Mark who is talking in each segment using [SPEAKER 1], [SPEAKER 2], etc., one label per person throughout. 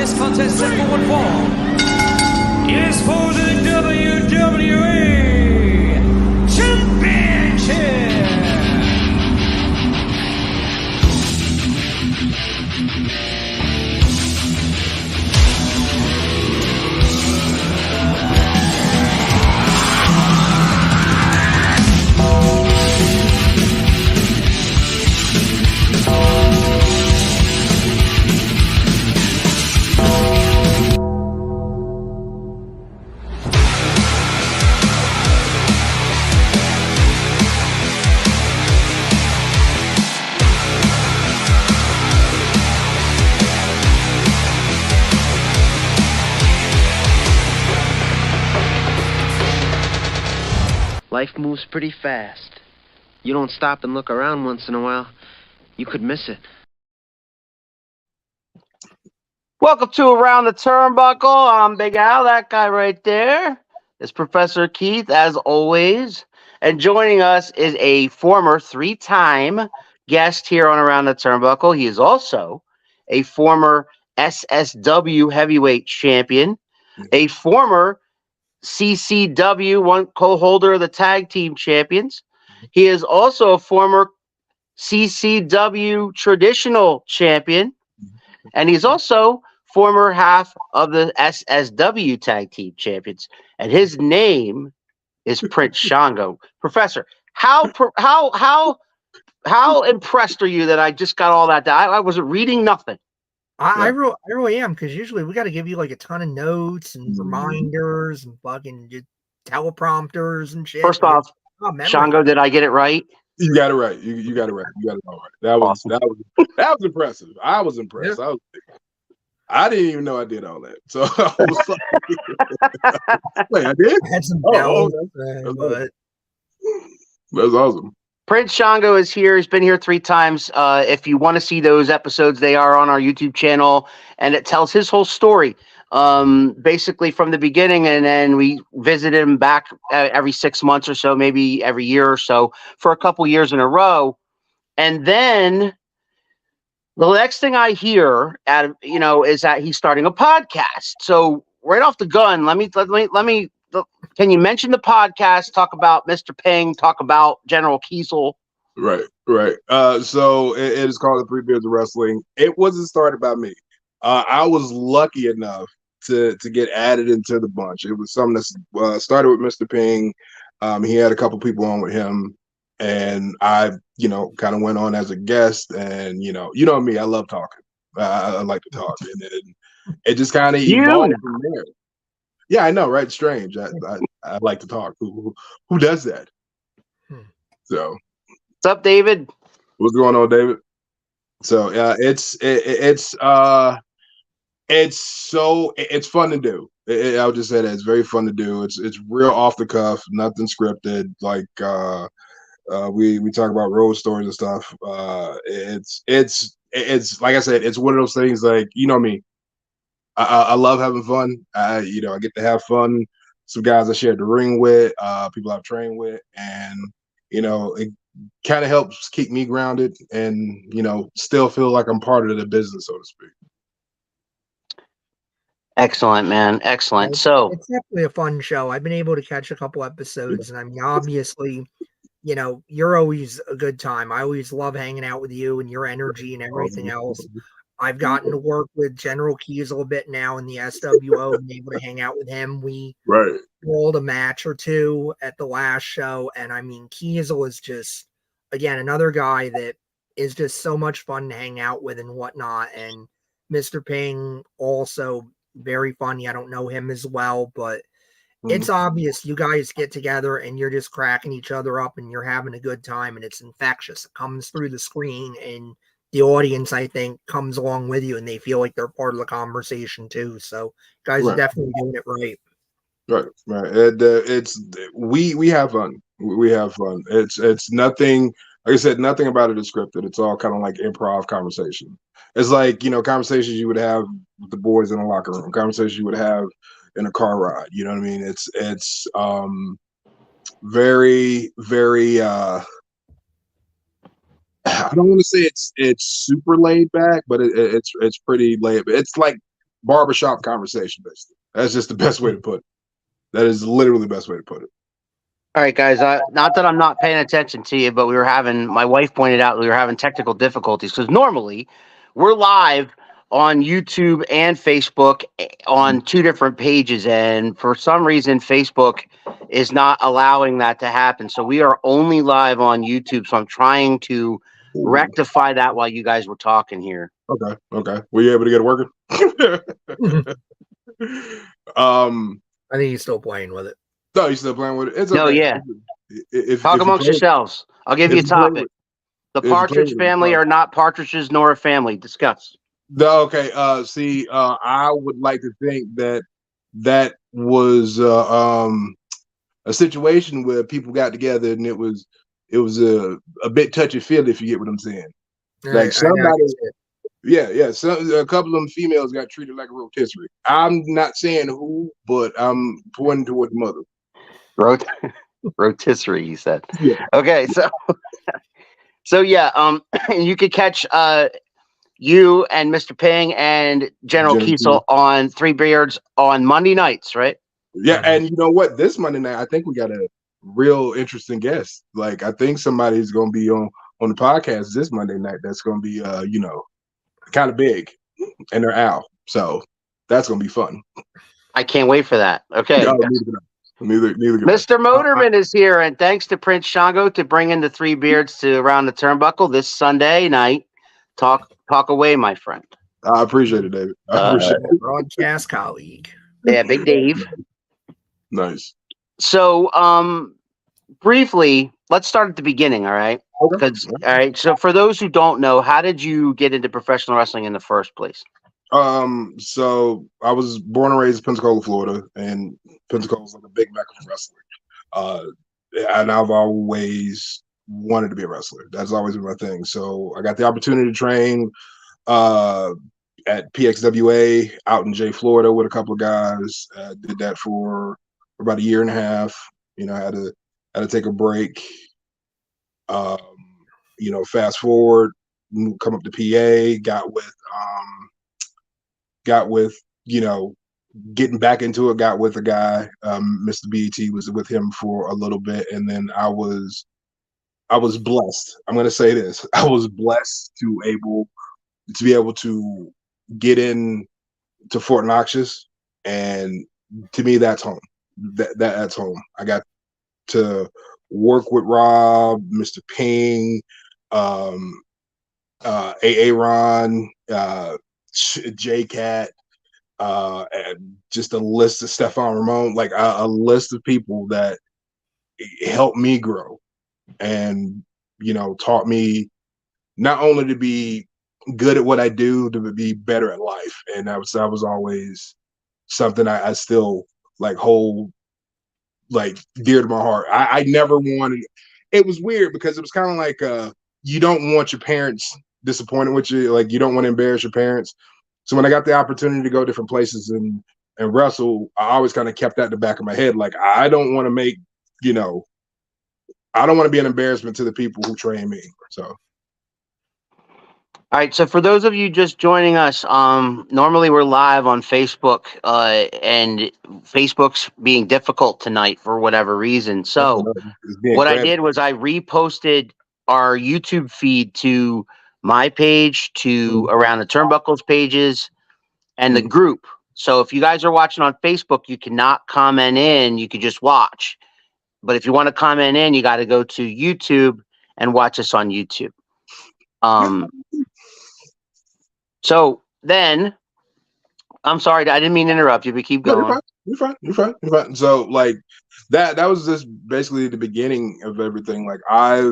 [SPEAKER 1] this contest set for one fall is for the WWE Championship.
[SPEAKER 2] Life moves pretty fast. You don't stop and look around once in a while, you could miss it.
[SPEAKER 3] Welcome to Around the Turnbuckle. I'm Big Al, that guy right there. It's Professor Keith, as always. And joining us is a former three-time guest here on Around the Turnbuckle. He is also a former SSW heavyweight champion, a former CCW, one co-holder of the tag team champions. He is also a former CCW traditional champion, and he's also former half of the SSW tag team champions. And his name is Prince Shongo. Professor, how impressed are you that I just got all that down? I wasn't reading nothing.
[SPEAKER 4] I really am, because usually we got to give you like a ton of notes and reminders and fucking just teleprompters and shit.
[SPEAKER 3] First off, Shongo, did I get it right?
[SPEAKER 5] You got it right. You got it right. You got it all right. That was awesome. that was impressive. I was impressed. Yeah. I didn't even know I did all that. So I was like, wait, I did?
[SPEAKER 4] I had some
[SPEAKER 5] but that's awesome.
[SPEAKER 3] Prince Shongo is here. He's been here 3 times. If you want to see those episodes, they are on our YouTube channel, and it tells his whole story, basically from the beginning. And then we visited him back every 6 months or so, maybe every year or so, for a couple years in a row. And then the next thing I hear, is that he's starting a podcast. So right off the gun, let me. Can you mention the podcast? Talk about Mr. Ping. Talk about General Kiesel.
[SPEAKER 5] Right. So it is called the Three Beards of Wrestling. It wasn't started by me. I was lucky enough to get added into the bunch. It was something that started with Mr. Ping. He had a couple people on with him, and I, kind of went on as a guest. And you know me, I love talking. I like to talk, and then it just kind of evolved from there. Yeah, I know, right? Strange. I like to talk. Who does that? So,
[SPEAKER 3] what's up, David?
[SPEAKER 5] What's going on, David? So, it's fun to do. I'll just say that it's very fun to do. It's real off the cuff, nothing scripted. Like we talk about road stories and stuff. It's like I said, it's one of those things. Like me. I love having fun. I get to have fun. Some guys I shared the ring with, people I've trained with, and it kind of helps keep me grounded and still feel like I'm part of the business, so to speak.
[SPEAKER 3] Excellent, man. Excellent.
[SPEAKER 4] So it's definitely a fun show. I've been able to catch a couple episodes, and I mean, obviously, you're always a good time. I always love hanging out with you and your energy and everything else. I've gotten to work with General Kiesel a bit now in the SWO and able to hang out with him. We rolled a match or two at the last show. And I mean, Kiesel is just, again, another guy that is just so much fun to hang out with and whatnot. And Mr. Ping, also very funny. I don't know him as well, but it's obvious you guys get together and you're just cracking each other up and you're having a good time, and it's infectious. It comes through the screen, and the audience, I think, comes along with you, and they feel like they're part of the conversation too. So, guys are definitely doing it right.
[SPEAKER 5] Right. We have fun. We have fun. It's nothing. Like I said, nothing about it is scripted. It's all kind of like improv conversation. It's like conversations you would have with the boys in the locker room, conversations you would have in a car ride. You know what I mean? It's very, very. I don't want to say it's super laid back, but it's pretty laid back. It's like barbershop conversation, basically. That's just the best way to put it. That is literally the best way to put it.
[SPEAKER 3] All right, guys. Not that I'm not paying attention to you, but my wife pointed out we were having technical difficulties because normally we're live on YouTube and Facebook on two different pages. And for some reason, Facebook is not allowing that to happen. So we are only live on YouTube. So I'm trying to rectify that while you guys were talking here.
[SPEAKER 5] Okay. Were you able to get it working?
[SPEAKER 4] I think he's still playing with it.
[SPEAKER 5] No, you're still playing with it. It's okay.
[SPEAKER 3] No, yeah.
[SPEAKER 5] If
[SPEAKER 3] Talk amongst yourselves. I'll give you a topic. The Partridge Family are not partridges nor a family. Discuss.
[SPEAKER 5] Okay. See, I would like to think that was a situation where people got together and it was a bit touchy feely, if you get what I'm saying. Like somebody, yeah. So a couple of them females got treated like a rotisserie. I'm not saying who, but I'm pointing toward the mother.
[SPEAKER 3] Rotisserie, you said.
[SPEAKER 5] Yeah.
[SPEAKER 3] Okay, so yeah, and you could catch you and Mr. Ping and General Kiesel on Three Beards on Monday nights, right?
[SPEAKER 5] Yeah, and you know what? This Monday night, I think we got a real interesting guest. Like, I think somebody's going to be on the podcast this Monday night. That's going to be, kind of big, and they're Al. So that's going to be fun.
[SPEAKER 3] I can't wait for that. Okay.
[SPEAKER 5] Neither
[SPEAKER 3] Mr. Motorman is here, and thanks to Prince Shongo to bring in the Three Beards to Around the Turnbuckle this Sunday night. Talk away, my friend.
[SPEAKER 5] I appreciate it, David. I appreciate it.
[SPEAKER 4] Broadcast colleague.
[SPEAKER 3] Yeah, Big Dave.
[SPEAKER 5] Nice.
[SPEAKER 3] So, briefly, let's start at the beginning, all right?
[SPEAKER 5] Okay.
[SPEAKER 3] All right. So, for those who don't know, how did you get into professional wrestling in the first place?
[SPEAKER 5] So I was born and raised in Pensacola, Florida, and Pensacola is like a big mecca for wrestling. And I've always wanted to be a wrestler. That's always been my thing. So I got the opportunity to train at PXWA out in Jay, Florida, with a couple of guys. Did that for about a year and a half. Had to take a break. Fast forward, come up to PA, got with getting back into it, got with a guy, Mr. BET, was with him for a little bit, and then I was blessed. I'm gonna say this. I was blessed to be able to get in to Fort Knox, and to me that's home. That's home. I got to work with Rob, Mr. Ping, AA Ron, J-Cat, and just a list of Stefan Ramon, like a list of people that helped me grow and, taught me not only to be good at what I do, to be better at life. And that was always something I still hold dear to my heart. I never wanted, it was weird because it was kind of like, you don't want your parents disappointed with you. Like, you don't want to embarrass your parents. So when I got the opportunity to go different places and wrestle, I always kind of kept that in the back of my head. Like, I don't want to make, I don't want to be an embarrassment to the people who train me. So.
[SPEAKER 3] All right. So for those of you just joining us, normally we're live on Facebook, and Facebook's being difficult tonight for whatever reason. So what I did was I reposted our YouTube feed to my page, to Around the Turnbuckles pages, and the group. So if you guys are watching on Facebook, you cannot comment in. You can just watch. But if you want to comment in, you got to go to YouTube and watch us on YouTube. So then, I'm sorry, I didn't mean to interrupt you, but keep going.
[SPEAKER 5] You're fine. So that was just basically the beginning of everything. Like, I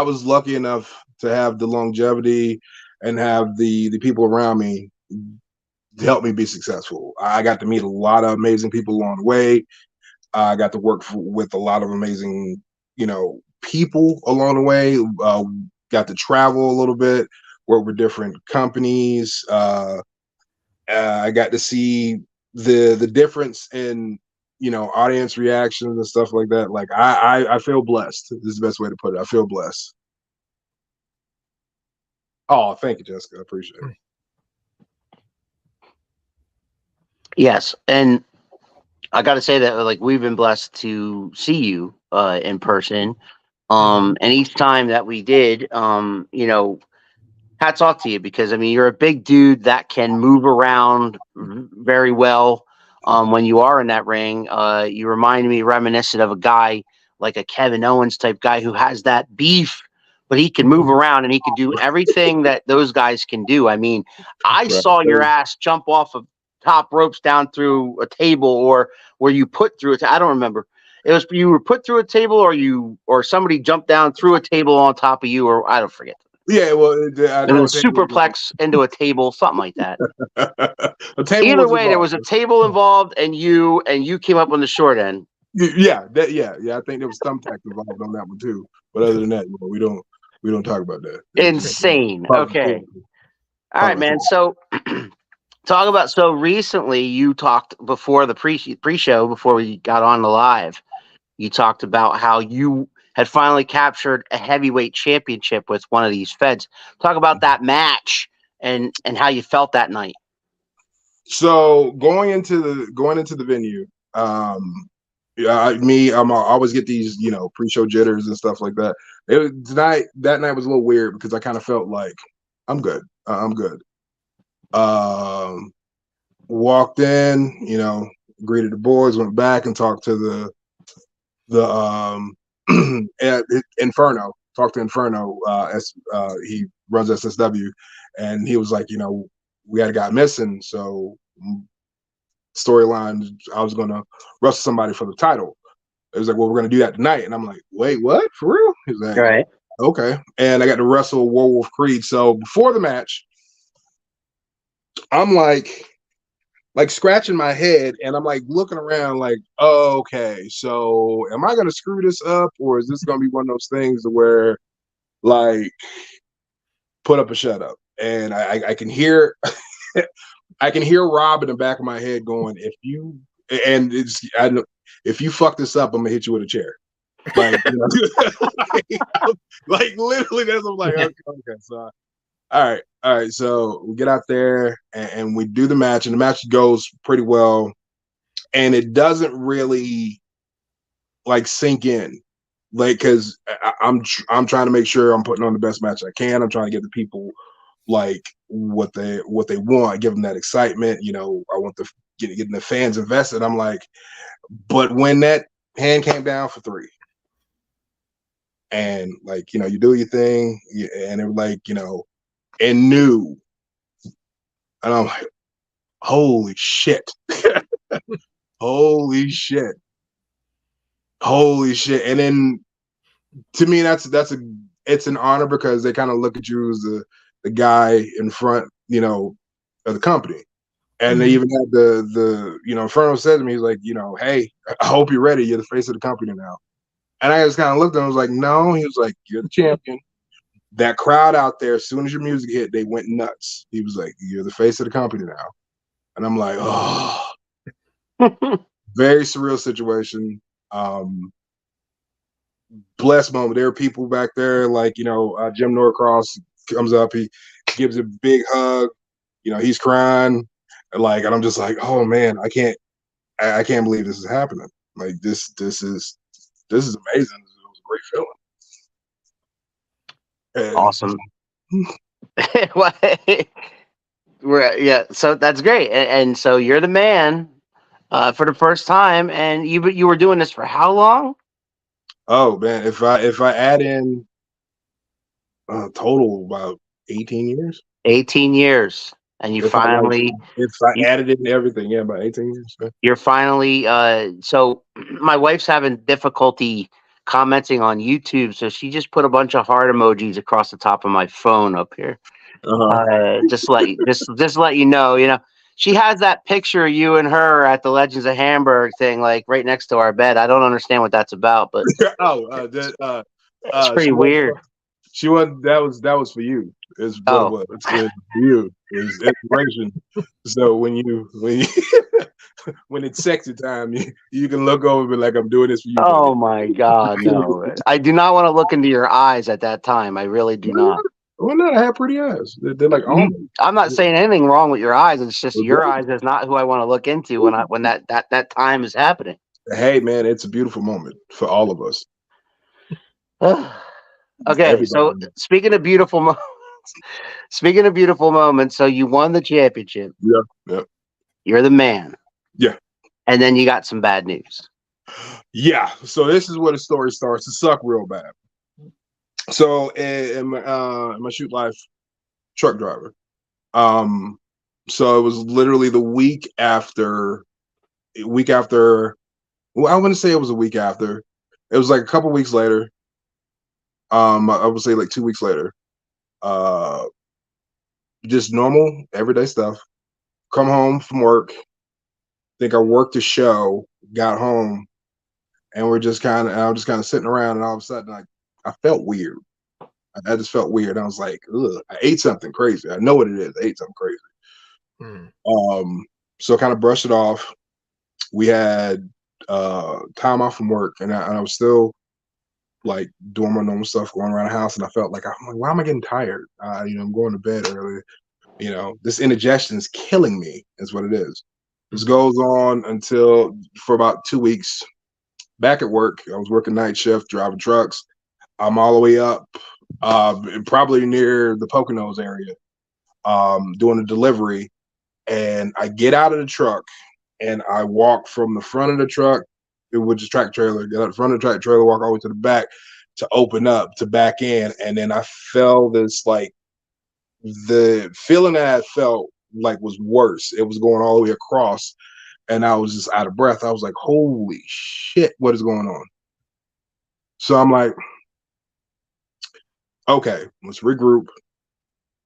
[SPEAKER 5] was lucky enough to have the longevity and have the people around me to help me be successful. I got to meet a lot of amazing people along the way. I got to work with a lot of amazing, people along the way. Got to travel a little bit, work with different companies. I got to see the difference in, audience reactions and stuff like that. Like, I feel blessed. This is the best way to put it. I feel blessed. Oh, thank you, Jessica. I appreciate it.
[SPEAKER 3] Yes, and I got to say that like we've been blessed to see you in person. And each time that we did, hats off to you because I mean you're a big dude that can move around very well. When you are in that ring, you remind me reminiscent of a guy like a Kevin Owens type guy who has that beef, but he can move around and he can do everything that those guys can do. I mean, I
[SPEAKER 5] Right.
[SPEAKER 3] saw your ass jump off of top ropes down through a table, or where you put through it. I don't remember. It was you were put through a table, or somebody jumped down through a table on top of you, or I don't forget.
[SPEAKER 5] Yeah, well, I
[SPEAKER 3] And
[SPEAKER 5] know
[SPEAKER 3] then
[SPEAKER 5] a table.
[SPEAKER 3] superplex into a table, something like that.
[SPEAKER 5] A table
[SPEAKER 3] Either
[SPEAKER 5] was
[SPEAKER 3] way, there was
[SPEAKER 5] involved.
[SPEAKER 3] a table involved, and you came up on the short end.
[SPEAKER 5] Yeah, yeah. I think there was thumbtack involved on that one too. But other than that, we don't talk about that.
[SPEAKER 3] Insane. Okay. All right, man. So talk about so recently you talked before the pre-show before we got on the live. You talked about how you had finally captured a heavyweight championship with one of these feds. Talk about that match and how you felt that night.
[SPEAKER 5] So going into the venue, I always get these, pre-show jitters and stuff like that. That night was a little weird because I kind of felt like I'm good. I'm good. Walked in, greeted the boys, went back and talked to the Inferno. Talked to Inferno as he runs SSW, and he was like, we had a guy missing, so storyline, I was gonna wrestle somebody for the title. It was like, well, we're gonna do that tonight, and I'm like, wait, what? For real? He's like,
[SPEAKER 3] right.
[SPEAKER 5] Okay. And I got to wrestle Werewolf Creed. So before the match, I'm like scratching my head, and I'm like looking around, like, oh, okay, so am I gonna screw this up, or is this gonna be one of those things where, like, put up or shut up? And I can hear. I can hear Rob in the back of my head going, if you fuck this up, I'm gonna hit you with a chair. Like, like literally, that's what I'm like, okay, so all right. So we get out there and we do the match, and the match goes pretty well, and it doesn't really like sink in, like, because I'm trying to make sure I'm putting on the best match I can. I'm trying to get the people like what they want, give them that excitement. I want getting the fans invested. I'm like, but when that hand came down for 3, and like, you do your thing, and it was like, and new, and I'm like, holy shit. holy shit. And then to me, it's an honor because they kind of look at you as the guy in front, of the company. And they even had the Inferno said to me, he's like, hey, I hope you're ready. You're the face of the company now. And I just kind of looked at him, I was like, no. He was like, you're the champion. That crowd out there, as soon as your music hit, they went nuts. He was like, you're the face of the company now. And I'm like, oh, very surreal situation. Blessed moment. There are people back there, like, Jim Norcross comes up, he gives a big hug, he's crying, and I'm just like, oh man, I can't believe this is happening. Like, this is amazing. It was a great feeling. And
[SPEAKER 3] awesome. Yeah, so that's great, and so you're the man for the first time, and you were doing this for how long?
[SPEAKER 5] Oh man, if I add in total about 18 years.
[SPEAKER 3] 18 years, and you finally.
[SPEAKER 5] If I added in everything, yeah, about 18 years. Yeah.
[SPEAKER 3] You're finally. So my wife's having difficulty commenting on YouTube, so she just put a bunch of heart emojis across the top of my phone up here. Just let you know, she has that picture of you and her at the Legends of Hamburg thing, like right next to our bed. I don't understand what that's about, but it's pretty weird.
[SPEAKER 5] She wasn't. That was for you. It's what it was. It's for you. It's inspiration. So when when it's sexy time, you can look over and be like, I'm doing this for you.
[SPEAKER 3] Oh my God, no! I do not want to look into your eyes at that time. I really do not.
[SPEAKER 5] Well, no, I have pretty eyes. They're like almonds.
[SPEAKER 3] I'm not saying anything wrong with your eyes. It's just your eyes is not who I want to look into when that time is happening.
[SPEAKER 5] Hey, man, it's a beautiful moment for all of us.
[SPEAKER 3] Okay, so
[SPEAKER 5] Everybody.
[SPEAKER 3] speaking of beautiful moments, so you won the championship.
[SPEAKER 5] Yeah.
[SPEAKER 3] You're the man.
[SPEAKER 5] Yeah.
[SPEAKER 3] And then you got some bad news.
[SPEAKER 5] Yeah. So this is where the story starts to suck real bad. So in my shoot life, truck driver. So it was literally the week after. Well, I wouldn't say it was a week after. It was like a couple weeks later. I would say like 2 weeks later. Just normal everyday stuff. Come home from work. Think I worked a show. Got home, and I was just kind of sitting around, and all of a sudden, like I felt weird. I just felt weird. I was like, ugh, I ate something crazy. I know what it is. I ate something crazy. So kind of brushed it off. We had time off from work, and I was still like doing my normal stuff, going around the house, and I felt like, I'm like, why am I getting tired? I'm going to bed early. This indigestion is killing me, is what it is. This goes on for about 2 weeks. Back at work, I was working night shift, driving trucks. I'm all the way up, probably near the Poconos area, doing a delivery. And I get out of the truck and I walk from the front of the truck, which is track trailer, get out the front of the track trailer, walk all the way to the back to open up to back in. And then I felt this, like, the feeling that I felt like was worse. It was going all the way across, and I was just out of breath. I was like, holy shit, what is going on? So I'm like, okay, let's regroup.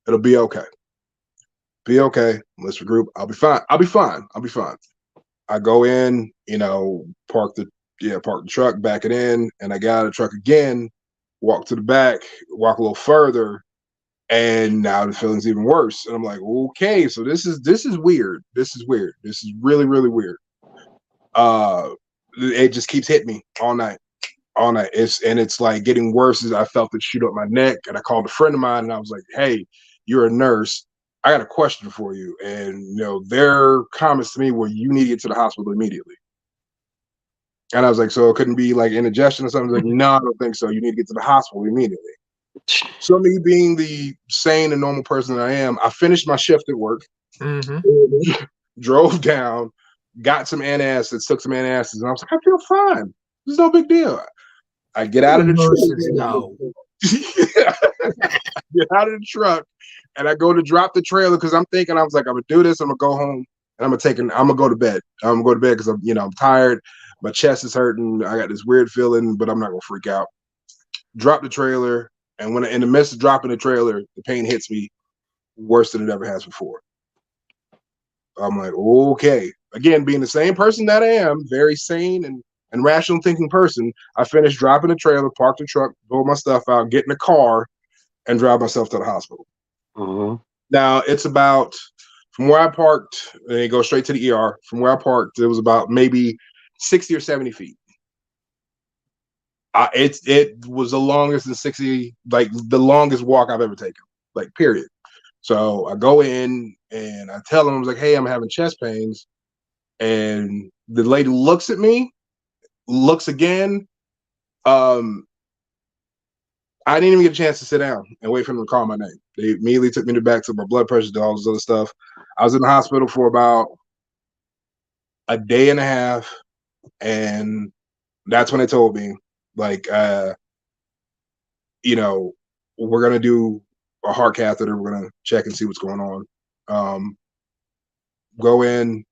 [SPEAKER 5] It'll be okay. Be okay. Let's regroup. I'll be fine. I go in, park the truck, back it in, and I got out of the truck again, walk to the back, walk a little further, and now the feeling's even worse. And I'm like, okay, so this is weird. This is weird. This is really, really weird. It just keeps hitting me all night. It's like getting worse as I felt it shoot up my neck. And I called a friend of mine and I was like, hey, you're a nurse. I got a question for you. And their comments to me were, you need to get to the hospital immediately. And I was like, so it couldn't be like indigestion or something? Like, no, I don't think so. You need to get to the hospital immediately. So me being the sane and normal person that I am, I finished my shift at work, drove down, got some antacids, took some antacids, and I was like, I feel fine. There's no big deal. I get out of the truck. Get out of the truck, and I go to drop the trailer because I'm thinking, I was like, I'm gonna do this. I'm gonna go home and I'm gonna go to bed. I'm gonna go to bed because I'm tired. My chest is hurting. I got this weird feeling, but I'm not gonna freak out. Drop the trailer, and when in the midst of dropping the trailer, the pain hits me worse than it ever has before. I'm like, okay. Again, being the same person that I am, very sane and rational thinking person, I finished dropping the trailer, parked the truck, pull my stuff out, get in the car, and drive myself to the hospital. Now, it's about, from where I parked, and it goes straight to the ER, from where I parked, it was about maybe 60 or 70 feet. It was the longest than 60, like the longest walk I've ever taken, like period. So I go in and I tell them, I was like, hey, I'm having chest pains. And the lady looks at me, looks again. I didn't even get a chance to sit down and wait for them to call my name. They immediately took me back to my blood pressure, to all this other stuff. I was in the hospital for about a day and a half. And that's when they told me, like, we're going to do a heart catheter. We're going to check and see what's going on. Go in.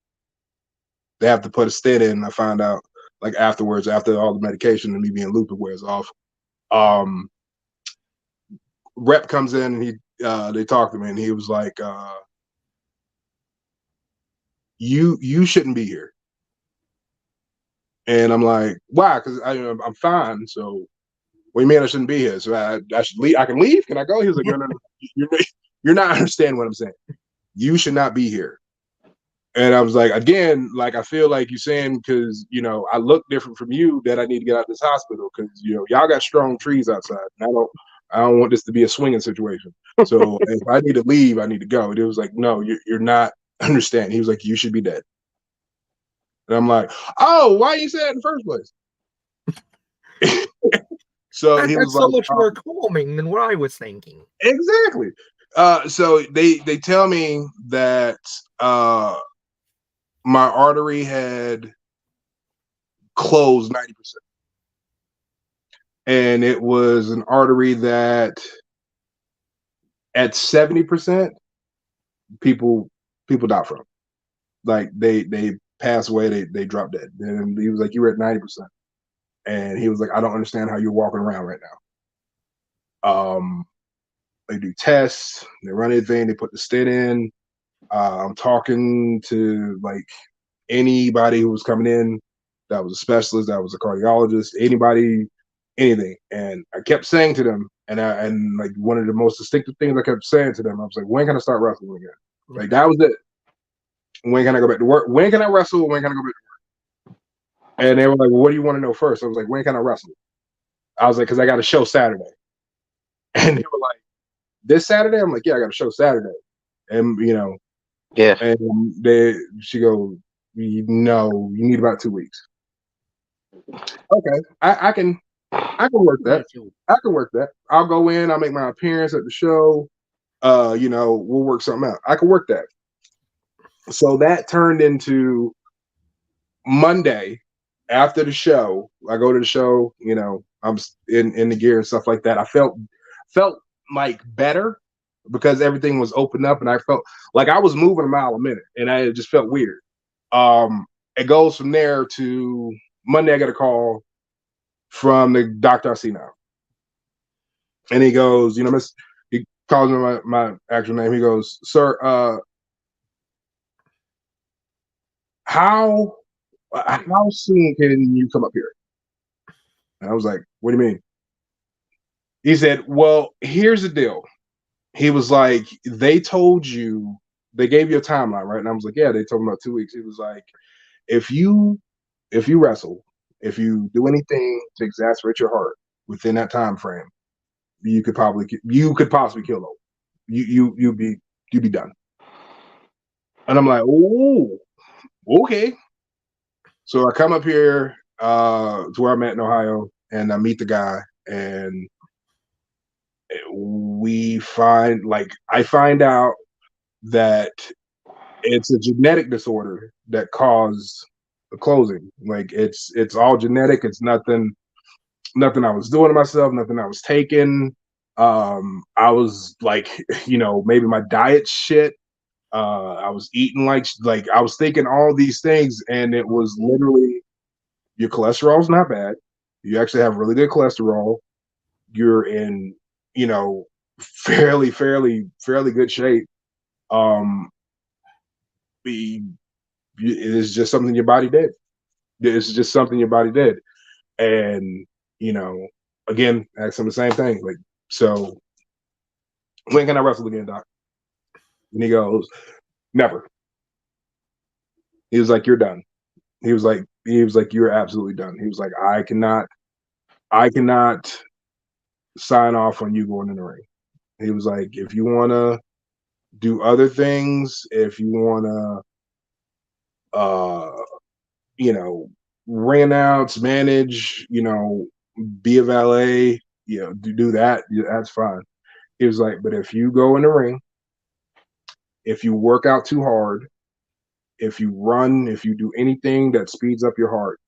[SPEAKER 5] They have to put a stent in. I find out, like, afterwards, after all the medication and me being looped wears off. Rep comes in and they talk to me and he was like, you shouldn't be here. And I'm like, why? Because I'm fine. So what do you mean I shouldn't be here? So I should leave. I can leave. Can I go? He was like, no. You're not understanding what I'm saying. You should not be here. And I was like, again, like, I feel like you're saying, because, I look different from you, that I need to get out of this hospital because, y'all got strong trees outside. And I don't want this to be a swinging situation. So if I need to leave, I need to go. And it was like, no, you're not understanding. He was like, you should be dead. And I'm like, oh, why you say that in the first place? So he was
[SPEAKER 4] that's so
[SPEAKER 5] like,
[SPEAKER 4] much more calming than what I was thinking.
[SPEAKER 5] exactly. So they tell me that my artery had closed 90%. And it was an artery that at 70%, people die from. Like they pass away, they drop dead. And he was like, you were at 90%. And he was like, I don't understand how you're walking around right now. They do tests, they run everything, they put the stent in. I'm talking to like anybody who was coming in that was a specialist, that was a cardiologist, anybody, anything. And I kept saying to them, and like one of the most distinctive things I kept saying to them, I was like, when can I start wrestling again? Like that was it. When can I go back to work? When can I wrestle? When can I go back to work? And they were like, well, what do you want to know first? I was like, when can I wrestle? I was like, because I got a show Saturday. And they were like, this Saturday? I'm like, yeah, I got a show Saturday. And
[SPEAKER 3] Yeah.
[SPEAKER 5] And she goes, no, you need about 2 weeks. Okay, I can work that. I can work that. I'll go in. I'll make my appearance at the show. We'll work something out. I can work that. So that turned into Monday after the show. I go to the show. I'm in the gear and stuff like that. I felt like better because everything was opened up, and I felt like I was moving a mile a minute, and it just felt weird. It goes from there to Monday. I get a call from the doctor I see now, and he goes, he calls me my actual name. He goes, sir, how soon can you come up here? And I was like, what do you mean? He said, well, here's the deal. He was like, they told you, they gave you a timeline, right? And I was like, yeah, they told me about 2 weeks. He was like, if you wrestle, if you do anything to exacerbate your heart within that time frame, you could possibly kill them. You'd be done. And I'm like, oh, okay. So I come up here to where I'm at in Ohio, and I meet the guy, and I find out that it's a genetic disorder that caused the closing. Like it's all genetic. It's nothing I was doing to myself, nothing I was taking. I was like, maybe my diet shit. I was eating like I was thinking all these things, and it was literally, your cholesterol's not bad. You actually have really good cholesterol. You're in, fairly good shape. It is just something your body did. It's just something your body did. And, again, ask him the same thing. Like, so when can I wrestle again, doc? And he goes, never. He was like, you're done. He was like, you're absolutely done. He was like, I cannot sign off on you going in the ring. He was like, if you want to do other things, if you want to, ring announce, manage, be a valet, do that, that's fine. He was like, but if you go in the ring, if you work out too hard, if you run, if you do anything that speeds up your heart,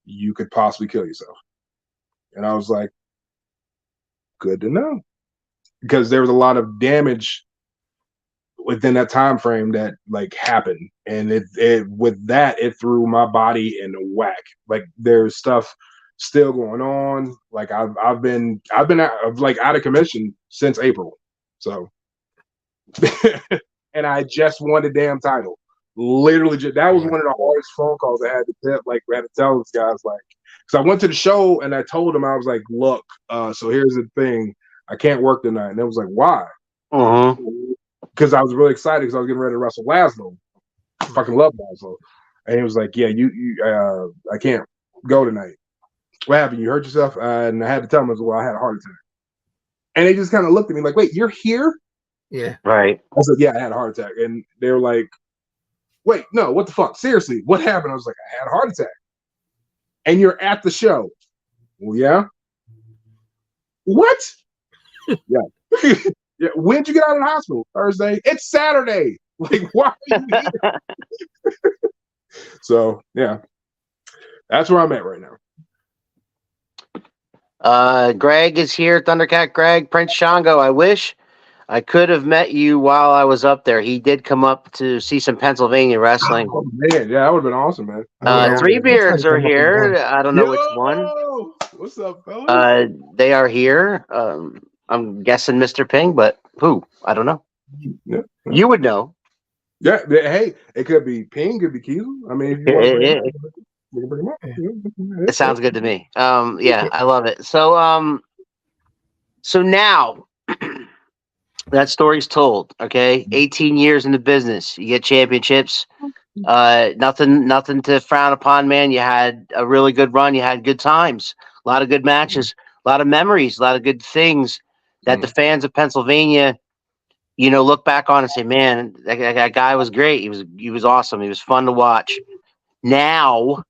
[SPEAKER 5] you could possibly kill yourself. And I was like, good to know. Because there was a lot of damage within that time frame that happened. And it threw my body in a whack. Like there's stuff still going on. Like I've been out of commission since April. So and I just won the damn title. Literally, that was one of the hardest phone calls I had to tell these guys, because I went to the show and I told them, I was like, look, so here's the thing, I can't work tonight. And they was like, why? Because I was really excited because I was getting ready to wrestle Laszlo. I fucking love Laszlo. And he was like, yeah, I can't go tonight. What happened? You hurt yourself? And I had to tell him, well, I had a heart attack. And they just kind of looked at me like, wait, you're here?
[SPEAKER 4] Yeah.
[SPEAKER 3] Right.
[SPEAKER 5] I was like, yeah, I had a heart attack. And they were like, wait, no, what the fuck? Seriously, what happened? I was like, I had a heart attack. And you're at the show. Well, yeah. What? Yeah. Yeah. When'd you get out of the hospital? Thursday. It's Saturday. Like, why are you here? So, yeah. That's where I'm at right now.
[SPEAKER 3] Greg is here. Thundercat Greg, Prince Shongo. I wish I could have met you while I was up there. He did come up to see some Pennsylvania wrestling.
[SPEAKER 5] Oh, man. Yeah, that would have been awesome, man.
[SPEAKER 3] Three Beards are here. I don't know which one.
[SPEAKER 5] What's up, fellas?
[SPEAKER 3] They are here. I'm guessing Mr. Ping, but who? I don't know.
[SPEAKER 5] Yeah.
[SPEAKER 3] You would know.
[SPEAKER 5] Yeah, hey, it could be Ping, could be Kiesel. I mean, if you want to bring him up, we can bring him up.
[SPEAKER 3] It sounds good to me. Yeah, I love it. So now that story's told. Okay, 18 years in the business, you get championships. Nothing to frown upon, man. You had a really good run. You had good times, a lot of good matches, a lot of memories, a lot of good things that the fans of Pennsylvania, look back on and say, man, that guy was great. He was awesome. He was fun to watch. Now,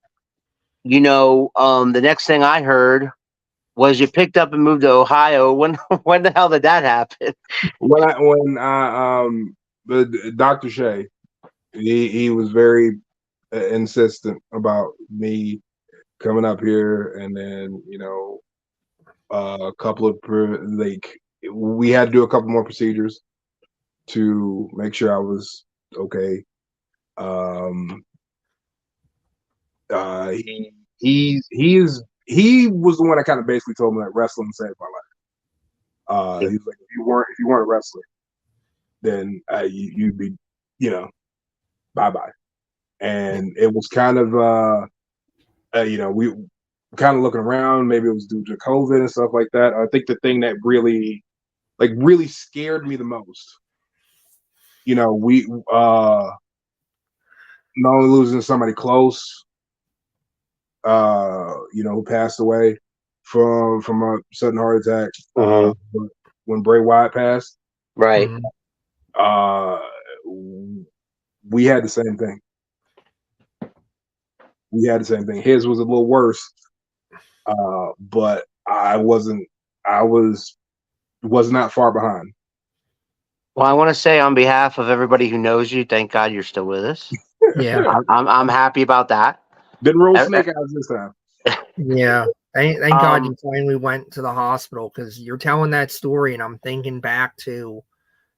[SPEAKER 3] the next thing I heard was you picked up and moved to Ohio. When the hell did that happen?
[SPEAKER 5] The Dr. Shea, he was very insistent about me coming up here, and then a couple of we had to do a couple more procedures to make sure I was okay. He was the one that kind of basically told me that wrestling saved my life. He was like, if you weren't a wrestler, then you'd be, bye-bye. And it was kind of we kind of looking around, maybe it was due to COVID and stuff like that. I think the thing that really scared me the most, we not only losing somebody close, who passed away from a sudden heart attack, when Bray Wyatt passed.
[SPEAKER 3] Right.
[SPEAKER 5] We had the same thing. His was a little worse, but I was not far behind.
[SPEAKER 3] Well, I want to say on behalf of everybody who knows you, thank God you're still with us.
[SPEAKER 4] Yeah.
[SPEAKER 3] I'm happy about that.
[SPEAKER 5] Didn't roll snake eyes this time.
[SPEAKER 4] Yeah. Thank God you finally went to the hospital, because you're telling that story and I'm thinking back to,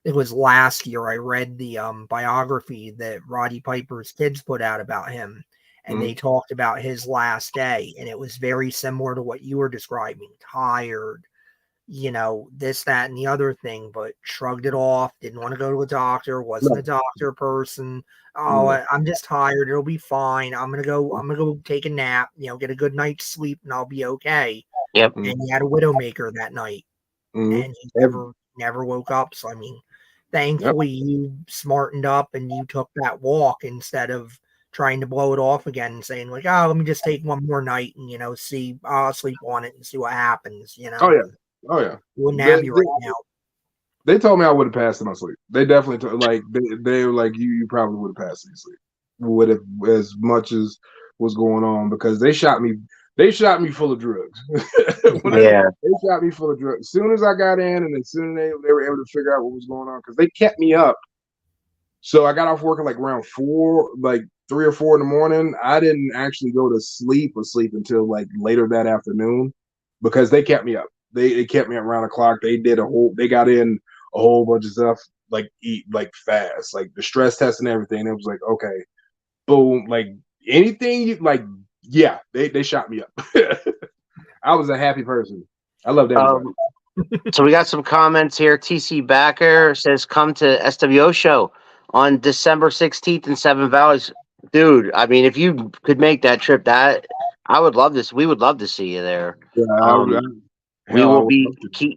[SPEAKER 4] it was last year I read the biography that Roddy Piper's kids put out about him, and they talked about his last day, and it was very similar to what you were describing. Tired, this, that, and the other thing, but shrugged it off, didn't want to go to a doctor, wasn't a doctor person. I'm just tired, it'll be fine. I'm gonna go take a nap, get a good night's sleep, and I'll be okay.
[SPEAKER 3] Yep.
[SPEAKER 4] And he had a widowmaker that night, and he never woke up. So I mean, thankfully you smartened up and you took that walk instead of trying to blow it off again and saying like, oh, let me just take one more night and see, I'll sleep on it and see what happens.
[SPEAKER 5] Oh yeah.
[SPEAKER 4] You wouldn't have you right now.
[SPEAKER 5] They told me I would have passed in my sleep. They definitely they were like, you probably would have passed in your sleep. Would have, as much as was going on, because they shot me full of drugs. They shot me full of drugs. As soon as I got in, and as soon as they were able to figure out what was going on, because they kept me up. So I got off work at like around 3 or 4 in the morning. I didn't actually go to sleep until like later that afternoon, because they kept me up. They kept me up around the clock. They got in a whole bunch of stuff, like fast, like the stress test and everything. It was like, okay, boom, like anything they shot me up. I was a happy person. I loved everybody.
[SPEAKER 3] So we got some comments here. TC Backer says, come to SWO show on December 16th in Seven Valleys. Dude, I mean, if you could make that trip, I would love this. We would love to see you there.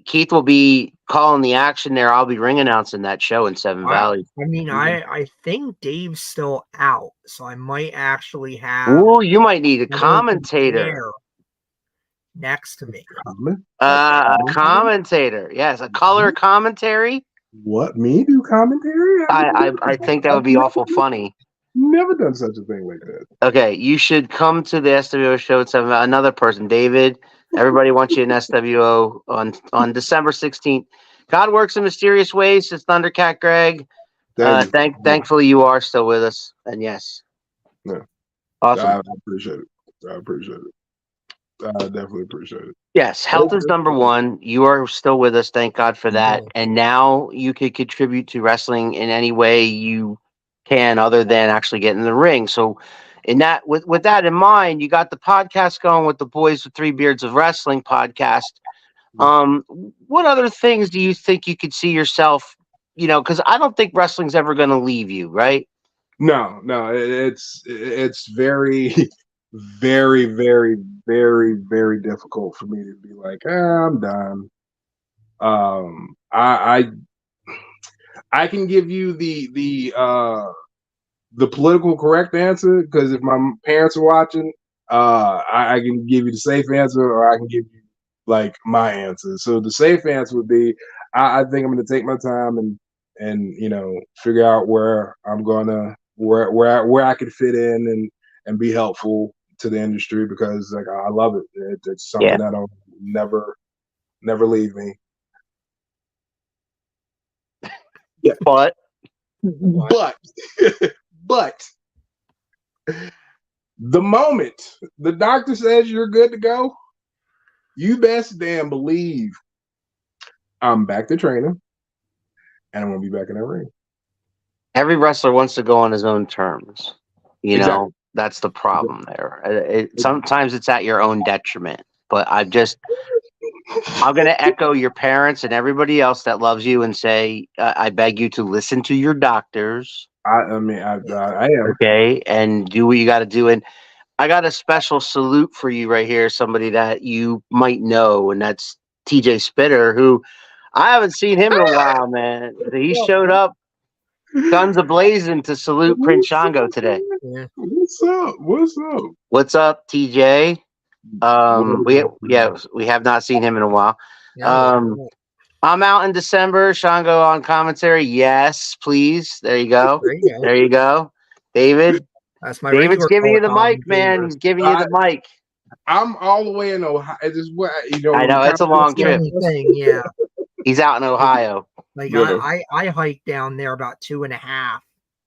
[SPEAKER 3] Keith will be calling the action there. I'll be ring announcing that show in Seven Valleys.
[SPEAKER 4] I mean, I think Dave's still out, so I might actually have.
[SPEAKER 3] Oh, you might need a commentator.
[SPEAKER 4] next to me.
[SPEAKER 3] A commentator. Yes, a color commentary.
[SPEAKER 5] What, me do commentary?
[SPEAKER 3] I think that would be awful funny.
[SPEAKER 5] Never done such a thing like that.
[SPEAKER 3] Okay, you should come to the SWO show. It's another person, David. Everybody wants you in SWO on December 16th. God works in mysterious ways. It's Thundercat Greg. Thankfully, you are still with us. And yes.
[SPEAKER 5] Yeah.
[SPEAKER 3] Awesome.
[SPEAKER 5] I appreciate it. I definitely appreciate it.
[SPEAKER 3] Yes, health is number one. You are still with us. Thank God for that. And now you could contribute to wrestling in any way you can other than actually getting in the ring. So with that in mind, you got the podcast going with the Boys with Three Beards of Wrestling podcast. What other things do you think you could see yourself, because I don't think wrestling's ever going to leave you, right?
[SPEAKER 5] No, it's very, very, very, very, very difficult for me to be like, I'm done. I can give you the political correct answer, because if my parents are watching, I can give you the safe answer, or I can give you like my answer. So the safe answer would be, I think I'm going to take my time and figure out where I'm gonna where I could fit in and be helpful to the industry, because like I love it. It's something that'll never leave me. Yeah, but the moment the doctor says you're good to go, you best damn believe I'm back to training, and I'm gonna be back in that ring.
[SPEAKER 3] Every wrestler wants to go on his own terms.
[SPEAKER 5] Exactly.
[SPEAKER 3] That's the problem there. Sometimes it's at your own detriment. But I'm going to echo your parents and everybody else that loves you and say, I beg you to listen to your doctors.
[SPEAKER 5] I am.
[SPEAKER 3] Okay, and do what you got to do. And I got a special salute for you right here, somebody that you might know, and that's TJ Spitter, who I haven't seen him in a while, man. He showed up guns a-blazing to salute Prince Shongo today.
[SPEAKER 4] Yeah.
[SPEAKER 5] What's up,
[SPEAKER 3] TJ? We have not seen him in a while. I'm out in December. Shongo on commentary. Yes, please. There you go. There you go. David.
[SPEAKER 4] That's my
[SPEAKER 3] David's giving you the mic, man. He's giving you the mic.
[SPEAKER 5] I'm all the way in Ohio.
[SPEAKER 3] I know it's a long trip.
[SPEAKER 4] Yeah.
[SPEAKER 3] He's out in Ohio.
[SPEAKER 4] Like I hiked down there about 2.5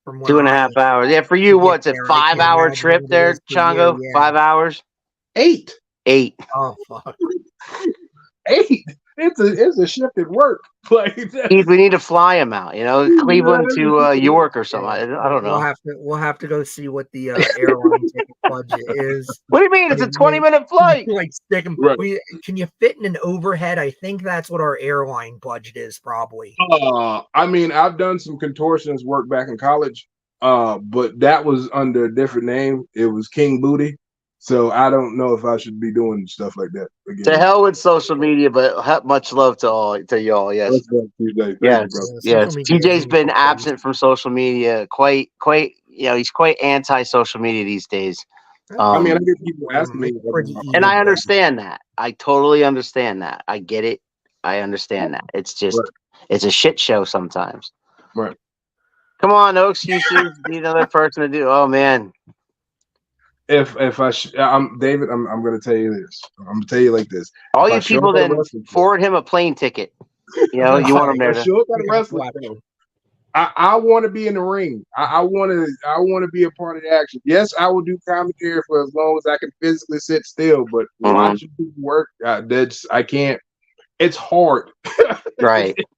[SPEAKER 4] from
[SPEAKER 3] 2.5 hours. Yeah, for you, what's it? 5-hour trip there, Shongo? 5 hours?
[SPEAKER 5] 8.
[SPEAKER 4] Oh fuck.
[SPEAKER 5] 8. It's a shift at work. Like,
[SPEAKER 3] Keith, we need to fly him out. Cleveland to York or something. I don't know.
[SPEAKER 4] We'll have to go see what the airline ticket budget is.
[SPEAKER 3] What do you mean? It's a 20-minute flight.
[SPEAKER 4] Like stick 'em. Right. Can you fit in an overhead? I think that's what our airline budget is, probably.
[SPEAKER 5] I mean, I've done some contortionist work back in college, but that was under a different name. It was King Booty. So I don't know if I should be doing stuff like that again.
[SPEAKER 3] To hell with social media, but much love to y'all. Yes. Yes. TJ's been absent from social media. Quite. He's quite anti-social media these days.
[SPEAKER 5] I mean, I get people asking me,
[SPEAKER 3] and I understand that. I totally understand that. I get it. I understand that. It's just it's a shit show sometimes.
[SPEAKER 5] Right.
[SPEAKER 3] Come on, no excuses. Need another person to do. Oh man.
[SPEAKER 5] If I'm David, I'm going to tell you this. I'm going to tell you like this.
[SPEAKER 3] All you people then forward him a plane ticket. You want him there.
[SPEAKER 5] I want to be in the ring. I want to be a part of the action. Yes, I will do commentary for as long as I can physically sit still. But watching people work, I can't. It's hard.
[SPEAKER 3] Right.
[SPEAKER 5] It's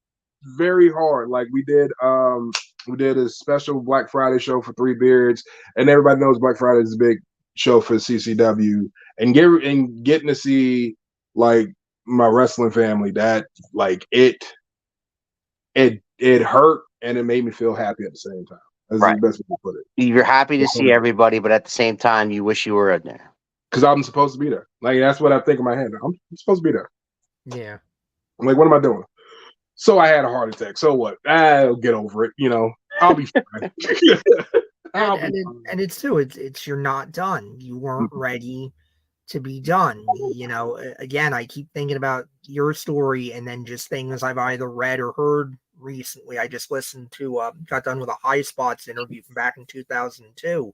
[SPEAKER 5] very hard. Like we did a special Black Friday show for Three Beards, and everybody knows Black Friday is a big show for CCW, and getting to see like my wrestling family, that like it hurt and it made me feel happy at the same time. That's the best way to put it.
[SPEAKER 3] You're happy to see everybody, but at the same time, you wish you were in there.
[SPEAKER 5] Because I'm supposed to be there. Like that's what I think in my head. I'm supposed to be there.
[SPEAKER 4] Yeah.
[SPEAKER 5] I'm like, what am I doing? So I had a heart attack. So what? I'll get over it. I'll be fine.
[SPEAKER 4] And it's you're not done. You weren't ready to be done. You know, again, I keep thinking about your story and then just things I've either read or heard recently. I just listened to, got done with a High Spots interview from back in 2002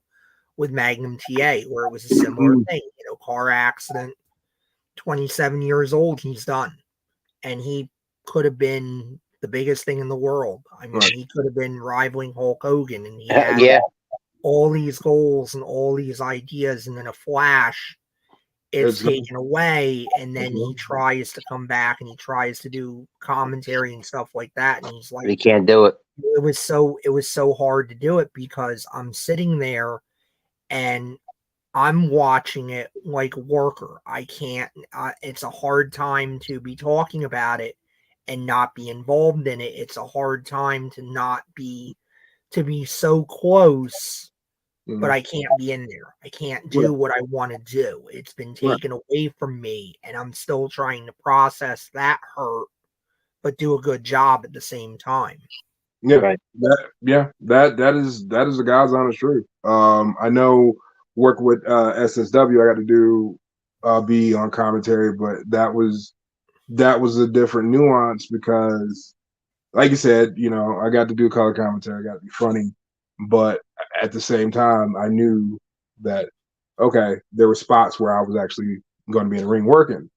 [SPEAKER 4] with Magnum TA, where it was a similar thing. You know, car accident, 27 years old, he's done. And he could have been the biggest thing in the world. I mean, he could have been rivaling Hulk Hogan, and he had all these goals and all these ideas, and in a flash, it's taken away, and then he tries to come back and he tries to do commentary and stuff like that, and he's like,
[SPEAKER 3] he can't do it.
[SPEAKER 4] It was so hard to do it because I'm sitting there and I'm watching it like worker. I can't. It's a hard time to be talking about it and not be involved in it. It's a hard time to be so close. But I can't be in there. I can't do what I want to do. It's been taken away from me, and I'm still trying to process that hurt, but do a good job at the same time.
[SPEAKER 5] Yeah, that is the God's honest truth. I know working with SSW, I got to do be on commentary, but that was a different nuance because, like you said, you know, I got to do color commentary. I got to be funny. But at the same time, I knew that, okay, there were spots where I was actually going to be in the ring working.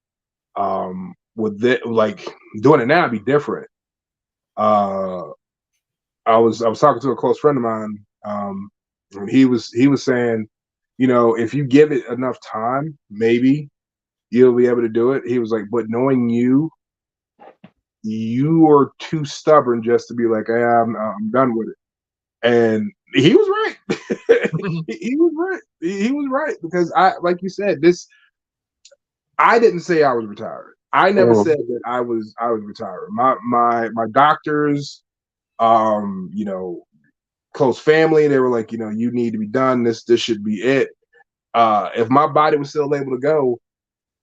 [SPEAKER 5] With it, like doing it now, would be different. I was talking to a close friend of mine, and he was saying, you know, if you give it enough time, maybe you'll be able to do it. He was like, but knowing you are too stubborn just to be like, hey, I'm done with it. And he was right. He was right. He was right because like you said, I didn't say I was retired. I never said that I was retired. My doctors, you know, close family, they were like, you know, you need to be done. This should be it. If my body was still able to go,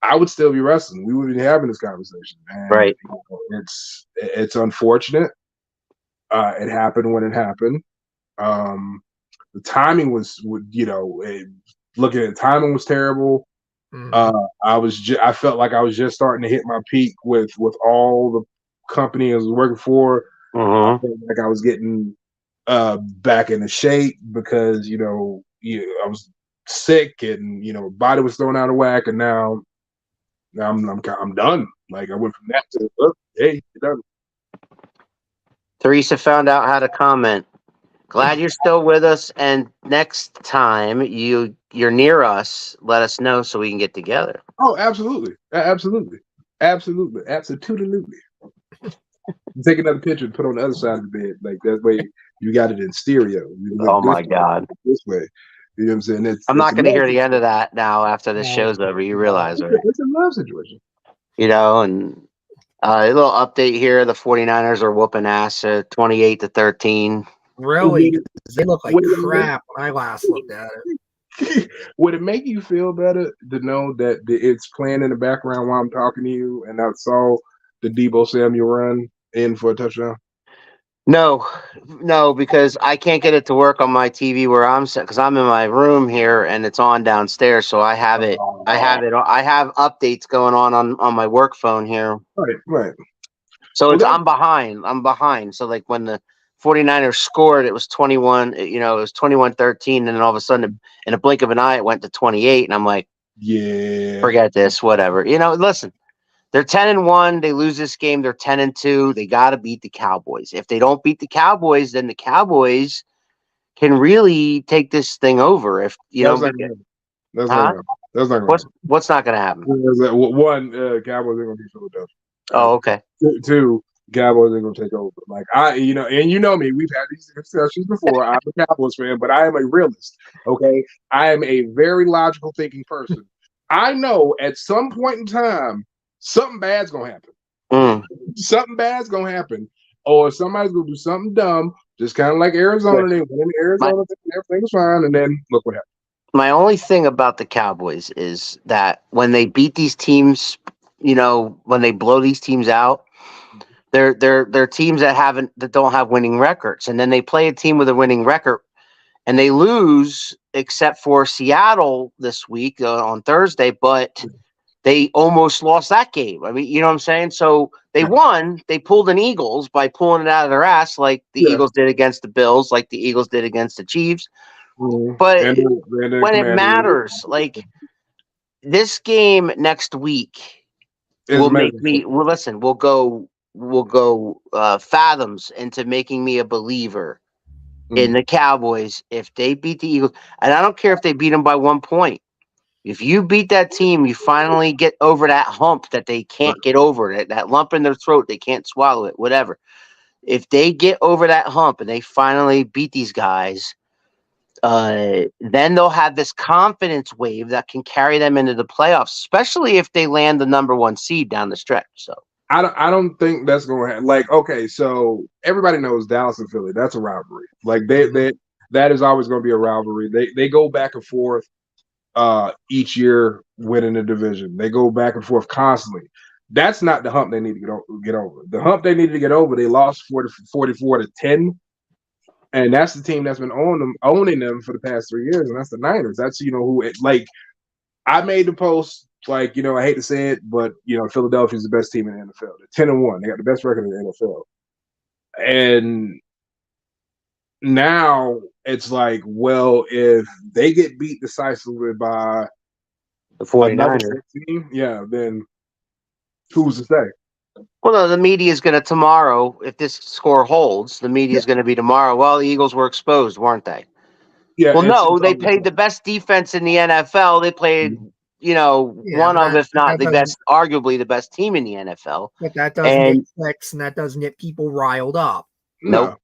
[SPEAKER 5] I would still be wrestling. We would be having this conversation. And,
[SPEAKER 3] right.
[SPEAKER 5] You know, it's unfortunate. It happened when it happened. The timing was, you know, looking at the timing was terrible. I felt like I was just starting to hit my peak with all the company I was working for. I felt like I was getting back into shape because, you know, I was sick and, you know, body was thrown out of whack, and now I'm done. Like I went from that to hey, you're done.
[SPEAKER 3] Teresa found out how to comment. Glad you're still with us, and next time you're near us, let us know so we can get together.
[SPEAKER 5] Oh, absolutely. Absolutely. Take another picture and put on the other side of the bed. Like that way you got it in stereo.
[SPEAKER 3] Oh my God.
[SPEAKER 5] This way. You know what I'm saying?
[SPEAKER 3] I'm not going to hear the end of that now after this show's over. You realize, right?
[SPEAKER 5] It's a love situation.
[SPEAKER 3] You know, and a little update here. The 49ers are whooping ass 28-13.
[SPEAKER 4] Really? They look like crap when I last looked at it.
[SPEAKER 5] Would it make you feel better to know that it's playing in the background while I'm talking to you and I saw the Deebo Samuel run in for a touchdown?
[SPEAKER 3] No, because I can't get it to work on my TV where I'm set because I'm in my room here and it's on downstairs. So I have it. I have updates going on my work phone here.
[SPEAKER 5] Right.
[SPEAKER 3] So I'm behind. So like when the 49ers scored, it was 21, you know, it was 21-13. And then all of a sudden, in a blink of an eye, it went to 28. And I'm like,
[SPEAKER 5] yeah,
[SPEAKER 3] forget this, whatever. You know, listen, they're 10-1. They lose this game. They're 10-2. They got to beat the Cowboys. If they don't beat the Cowboys, then the Cowboys can really take this thing over. If you know,
[SPEAKER 5] that's not going to happen.
[SPEAKER 3] What's not going to happen?
[SPEAKER 5] One, Cowboys are going to be Philadelphia.
[SPEAKER 3] Oh, okay.
[SPEAKER 5] Two, Cowboys are going to take over. Like you know, and you know me, we've had these discussions before. I'm a Cowboys fan, but I am a realist. Okay, I am a very logical thinking person. I know at some point in time, something bad's going to happen. Something bad's going to happen, or somebody's going to do something dumb, just kind of like Arizona. They went into Arizona, everything was fine, and then look what happened.
[SPEAKER 3] My only thing about the Cowboys is that when they beat these teams, you know, when they blow these teams out, they're teams that don't have winning records, and then they play a team with a winning record, and they lose except for Seattle this week on Thursday, but they almost lost that game. I mean, you know what I'm saying? So they won. They pulled an Eagles by pulling it out of their ass like the Eagles did against the Bills, like the Eagles did against the Chiefs. But when it matters, like this game next week will make me listen. We'll go fathoms into making me a believer in the Cowboys if they beat the Eagles. And I don't care if they beat them by 1 point. If you beat that team, you finally get over that hump that they can't get over, that lump in their throat, they can't swallow it, whatever. If they get over that hump and they finally beat these guys, then they'll have this confidence wave that can carry them into the playoffs, especially if they land the number 1 seed down the stretch. So
[SPEAKER 5] I don't think that's going to happen. Like, okay, so everybody knows Dallas and Philly. That's a rivalry. Like that is always going to be a rivalry. They go back and forth each year winning the division. They go back and forth constantly. That's not the hump they need to get over. The hump they needed to get over, they lost 44-10. And that's the team that's been owning them for the past 3 years, and that's the Niners. That's, who, like, I made the post, like, I hate to say it, but, Philadelphia's the best team in the NFL. They're 10-1. They got the best record in the NFL. And now it's like, well, if they get beat decisively by
[SPEAKER 3] the 49ers
[SPEAKER 5] team, then who's to say?
[SPEAKER 3] Well, no, the media is going to tomorrow, if this score holds, the media is going to be tomorrow. Well, the Eagles were exposed, weren't they?
[SPEAKER 5] Yeah.
[SPEAKER 3] Well, no, they played the best defense in the NFL. They played, one of, if not the best, arguably the best team in the NFL.
[SPEAKER 4] But that doesn't get clicks, and that doesn't get people riled up.
[SPEAKER 5] No.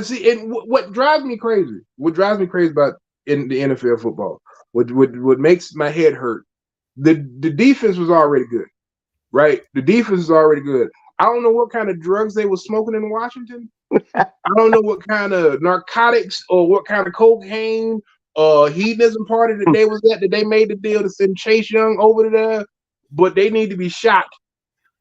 [SPEAKER 5] See, and what drives me crazy about in the NFL football, what makes my head hurt, the defense was already good, right? The defense is already good. I don't know what kind of drugs they were smoking in Washington. I don't know what kind of narcotics or what kind of cocaine or hedonism party that they was at, that they made the deal to send Chase Young over there, but they need to be shot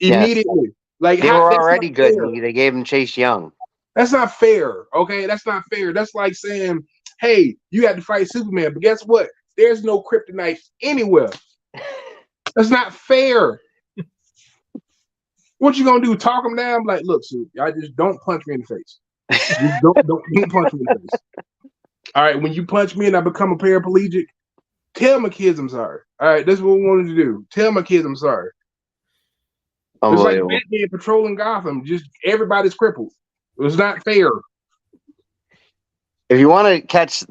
[SPEAKER 5] immediately.
[SPEAKER 3] Yes.
[SPEAKER 5] Like,
[SPEAKER 3] they were already good. They gave him Chase Young.
[SPEAKER 5] That's not fair, okay? That's not fair. That's like saying, hey, you had to fight Superman, but guess what? There's no kryptonite anywhere. That's not fair. What you gonna do? Talk him down? Like, look, Sue, I just don't punch me in the face. Just don't punch me in the face. All right, when you punch me and I become a paraplegic, tell my kids I'm sorry. All right, that's what we wanted to do. Tell my kids I'm sorry. It's like Batman patrolling Gotham. Just everybody's crippled. It's not fair.
[SPEAKER 3] If you want to catch,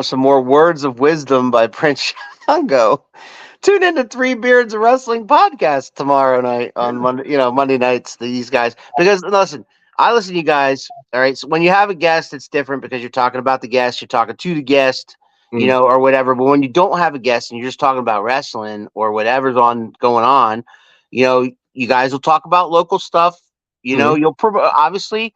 [SPEAKER 3] some more words of wisdom by Prince Shongo, tune in to Three Beards of Wrestling podcast tomorrow night on Monday nights. These guys, because listen, I listen to you guys. All right, so when you have a guest, it's different because you're talking about the guest, you're talking to the guest, or whatever. But when you don't have a guest and you're just talking about wrestling or whatever's going on, you guys will talk about local stuff. You'll obviously.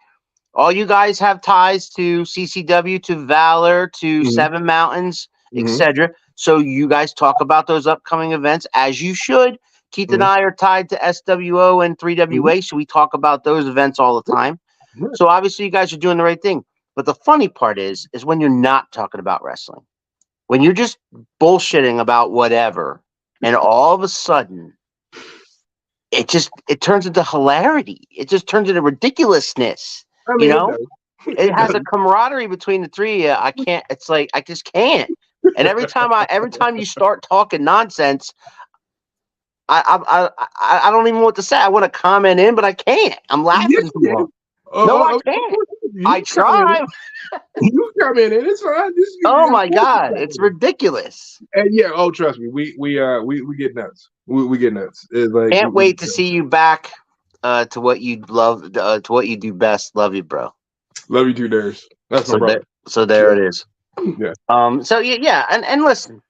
[SPEAKER 3] All you guys have ties to CCW, to Valor, to Seven Mountains, etc. So you guys talk about those upcoming events as you should. Keith and I are tied to SWO and 3WA, so we talk about those events all the time. So obviously you guys are doing the right thing. But the funny part is when you're not talking about wrestling, when you're just bullshitting about whatever, and all of a sudden it turns into hilarity. It just turns into ridiculousness. I mean, it has a camaraderie between the three of you. I can't. It's like I just can't. And every time you start talking nonsense, I don't even know what to say. I want to comment in, but I can't. I'm laughing too long. No, I can't. I try.
[SPEAKER 5] You come in, and it's fine.
[SPEAKER 3] Oh my God, it's ridiculous.
[SPEAKER 5] And trust me, we get nuts. We get nuts. It's like,
[SPEAKER 3] can't wait to see you back. To what you love, to what you do best. Love you, bro.
[SPEAKER 5] Love you too, Darius. That's
[SPEAKER 3] so
[SPEAKER 5] my brother.
[SPEAKER 3] So there it is.
[SPEAKER 5] Yeah.
[SPEAKER 3] So yeah, and listen.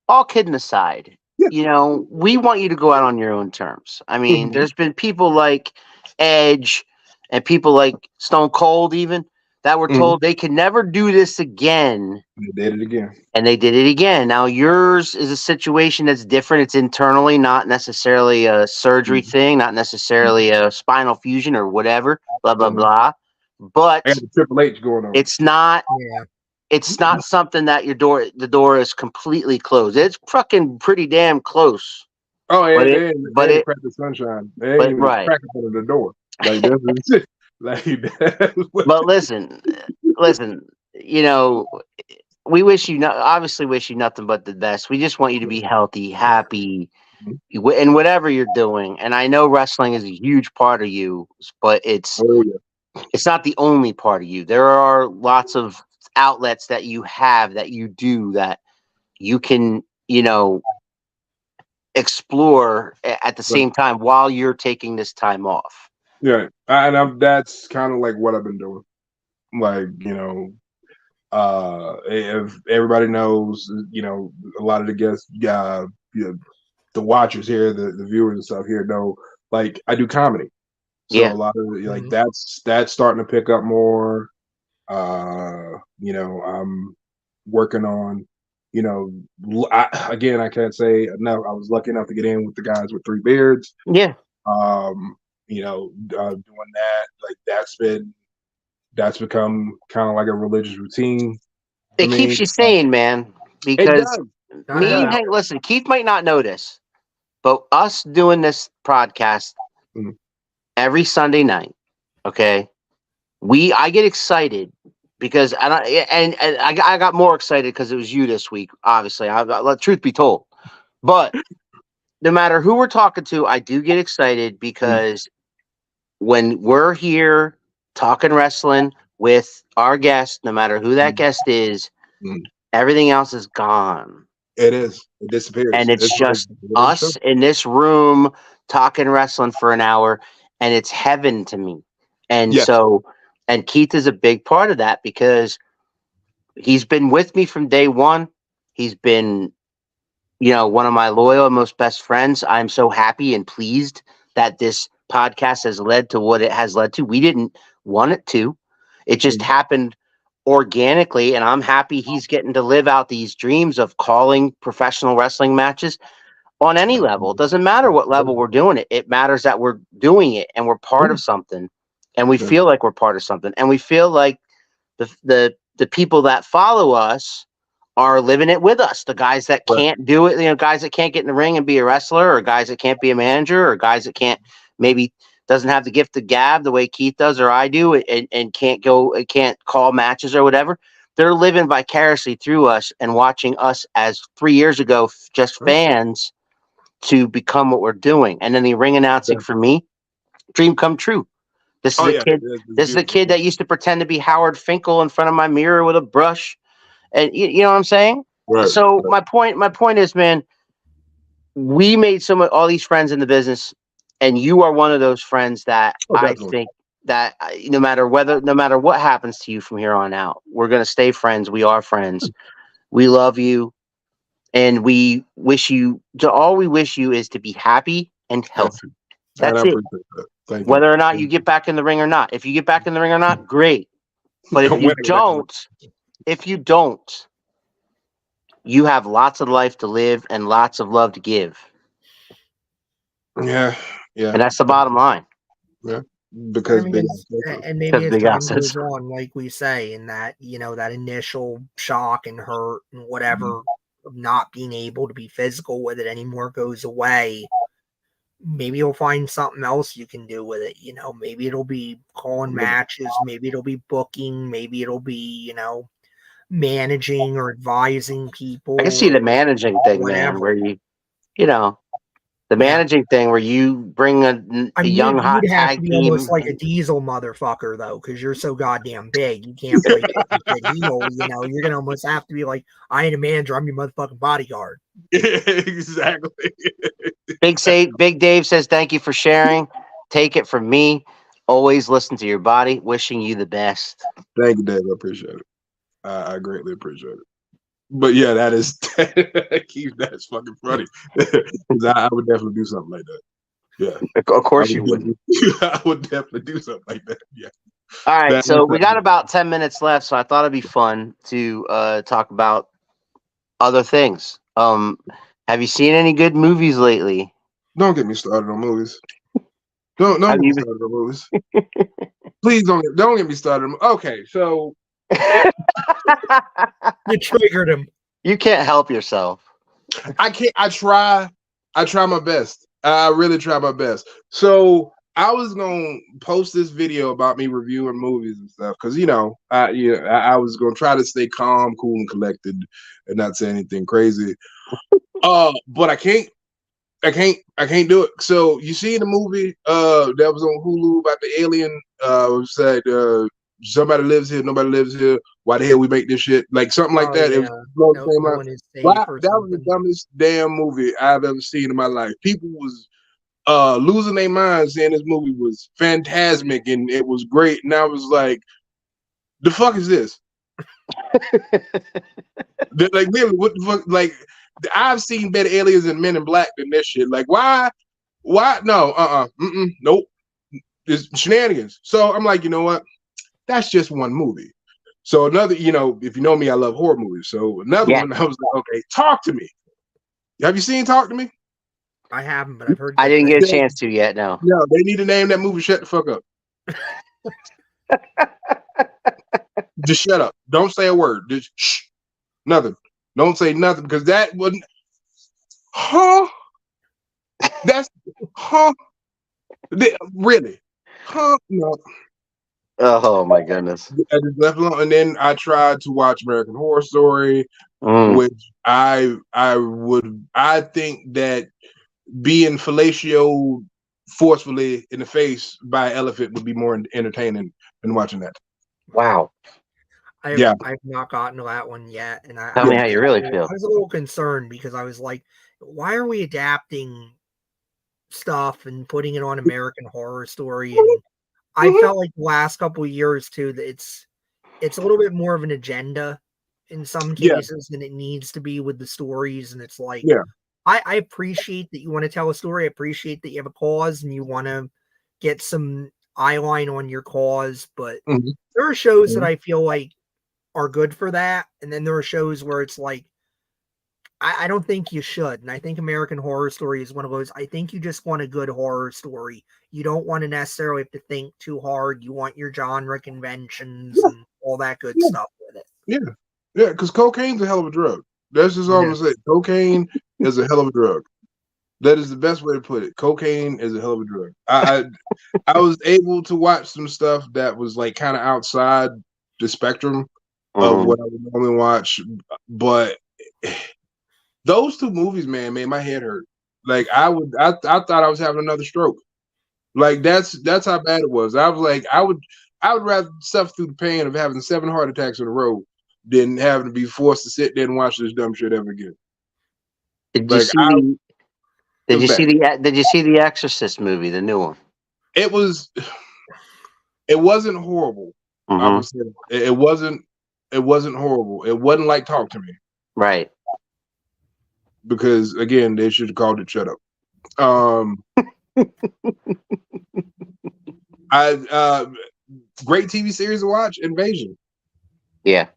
[SPEAKER 3] All kidding aside, we want you to go out on your own terms. I mean, there's been people like Edge and people like Stone Cold even that were told they could never do this again.
[SPEAKER 5] They did it again.
[SPEAKER 3] And they did it again. Now, yours is a situation that's different. It's internally, not necessarily a surgery thing, not necessarily a spinal fusion or whatever, blah, blah, blah. But
[SPEAKER 5] I got the Triple H going on.
[SPEAKER 3] It's not it's not something that the door is completely closed. It's fucking pretty damn close.
[SPEAKER 5] Oh,
[SPEAKER 3] But
[SPEAKER 5] they ain't crack the sunshine. They ain't even
[SPEAKER 3] right.
[SPEAKER 5] crack in front of the door. Like this is
[SPEAKER 3] But listen, you know, we obviously wish you nothing but the best. We just want you to be healthy, happy, in whatever you're doing. And I know wrestling is a huge part of you, but it's not the only part of you. There are lots of outlets that you have that you do that you can, explore at the same time while you're taking this time off.
[SPEAKER 5] Yeah, and that's kind of like what I've been doing. Like, if everybody knows, a lot of the guests, the watchers here, the viewers and stuff here know, like, I do comedy. So a lot of like that's starting to pick up more. I'm working on, I can't say enough. I was lucky enough to get in with the guys with 3 beards.
[SPEAKER 3] Yeah.
[SPEAKER 5] Doing that, like that's become kind of like a religious routine.
[SPEAKER 3] It keeps you sane, man. Because listen, Keith might not know this, but us doing this podcast every Sunday night, okay, I get excited because I got more excited because it was you this week. Obviously, let truth be told, but no matter who we're talking to, I do get excited because when we're here talking wrestling with our guest, no matter who that guest is, everything else is gone.
[SPEAKER 5] It is. It disappears.
[SPEAKER 3] And it's just us in this room talking wrestling for an hour, and it's heaven to me. And and Keith is a big part of that because he's been with me from day one. He's been, one of my loyal and most best friends. I'm so happy and pleased that this podcast has led to what it has led to. We didn't want it to. It just happened organically, and I'm happy he's getting to live out these dreams of calling professional wrestling matches on any level. It doesn't matter what level we're doing it. It matters that we're doing it and we're part of something, and we feel like we're part of something, and we feel like the people that follow us are living it with us. The guys that can't do it, guys that can't get in the ring and be a wrestler, or guys that can't be a manager, or guys that can't doesn't have the gift of gab the way Keith does or I do, and can't call matches or whatever. They're living vicariously through us and watching us as 3 years ago, just fans, to become what we're doing. And then the ring announcing for me, dream come true. This is a kid. This is a kid that used to pretend to be Howard Finkel in front of my mirror with a brush, and you know what I'm saying. Right. So my point is, man, we made all these friends in the business. And you are one of those friends that I think that no matter what happens to you from here on out, we're going to stay friends. We are friends. We love you. And we wish you all we wish you is to be happy and healthy. That's it. Whether or not you get back in the ring or not. If you get back in the ring or not, great. But if you don't, you have lots of life to live and lots of love to give.
[SPEAKER 5] Yeah. Yeah.
[SPEAKER 3] And that's the bottom line.
[SPEAKER 5] Yeah. Because
[SPEAKER 4] maybe as time goes on, like we say, in that, that initial shock and hurt and whatever of not being able to be physical with it anymore goes away. Maybe you'll find something else you can do with it. Maybe it'll be calling matches, maybe it'll be booking, maybe it'll be, managing or advising people.
[SPEAKER 3] I can see the managing thing, man, where the managing thing where you bring a young hot tag team.
[SPEAKER 4] Almost like a Diesel motherfucker, though, because you're so goddamn big. You can't play heel. You're gonna almost have to be like, I ain't a manager. I'm your motherfucking bodyguard.
[SPEAKER 5] Exactly.
[SPEAKER 3] Big Dave says thank you for sharing. Take it from me. Always listen to your body. Wishing you the best.
[SPEAKER 5] Thank you, Dave. I appreciate it. I greatly appreciate it. But yeah, that's fucking funny. I would definitely do something like that. Yeah,
[SPEAKER 3] of course you would.
[SPEAKER 5] I would definitely do something like that. Yeah.
[SPEAKER 3] All right, so we got about 10 minutes left, so I thought it'd be fun to talk about other things. Have you seen any good movies lately?
[SPEAKER 5] Don't get me started on movies. Don't get me started on movies. Please don't get me started. Okay, so
[SPEAKER 4] You triggered him.
[SPEAKER 3] You can't help yourself.
[SPEAKER 5] I can't. I try my best. I really try my best. So I was gonna post this video about me reviewing movies and stuff because I was gonna try to stay calm, cool, and collected, and not say anything crazy. But I can't do it. So you see the movie that was on Hulu about the alien said somebody lives here, nobody lives here. Why the hell we make this shit? Like something like that.
[SPEAKER 4] Yeah.
[SPEAKER 5] It was the same
[SPEAKER 4] No
[SPEAKER 5] line.
[SPEAKER 4] one is safe
[SPEAKER 5] That
[SPEAKER 4] or
[SPEAKER 5] was
[SPEAKER 4] something.
[SPEAKER 5] the dumbest damn movie I've ever seen in my life. People was losing their minds saying this movie was phantasmic and it was great. And I was like, the fuck is this? Like, really, what the fuck? Like, I've seen better aliens and Men in Black than this shit. Like, why? No, nope. It's shenanigans. So I'm like, you know what? That's just one movie. So another, if you know me, I love horror movies. So another one, I was like, okay, Talk to Me. Have you seen Talk to Me?
[SPEAKER 4] I haven't, but I've heard.
[SPEAKER 3] I didn't get a chance to yet. No.
[SPEAKER 5] No, they need to name that movie. Shut the fuck up. Just shut up. Don't say a word. Just shh. Nothing. Don't say nothing because that wouldn't. Huh? That's really? Huh? No.
[SPEAKER 3] Oh my goodness.
[SPEAKER 5] I just left alone, and then I tried to watch American Horror Story, which I think that being fellatio forcefully in the face by an elephant would be more entertaining than watching that.
[SPEAKER 3] Wow.
[SPEAKER 4] I've not gotten to that one yet, and
[SPEAKER 3] Tell me how you really feel.
[SPEAKER 4] I was a little concerned because I was like, why are we adapting stuff and putting it on American Horror Story? And I felt like the last couple of years too that it's a little bit more of an agenda in some cases than it needs to be with the stories. And it's like, I appreciate that you want to tell a story. I appreciate that you have a cause and you want to get some eyeline on your cause. But there are shows that I feel like are good for that. And then there are shows where it's like, I don't think you should. And I think American Horror Story is one of those. I think you just want a good horror story. You don't want to necessarily have to think too hard. You want your genre conventions and all that good stuff with it.
[SPEAKER 5] Yeah, because cocaine's a hell of a drug. That's just all I'm gonna say. Cocaine is a hell of a drug. That is the best way to put it. Cocaine is a hell of a drug. I was able to watch some stuff that was like kind of outside the spectrum of what I would normally watch, but those two movies, man, made my head hurt. Like I thought I was having another stroke. Like that's how bad it was. I was like, I would rather suffer through the pain of having 7 heart attacks in a row than having to be forced to sit there and watch this dumb shit ever again.
[SPEAKER 3] Did you see the Exorcist movie, the new one? It
[SPEAKER 5] wasn't horrible. I would say it wasn't horrible. It wasn't like Talk to Me.
[SPEAKER 3] Right.
[SPEAKER 5] Because again, they should have called it Shut Up. Great TV series to watch, Invasion.
[SPEAKER 3] Yeah.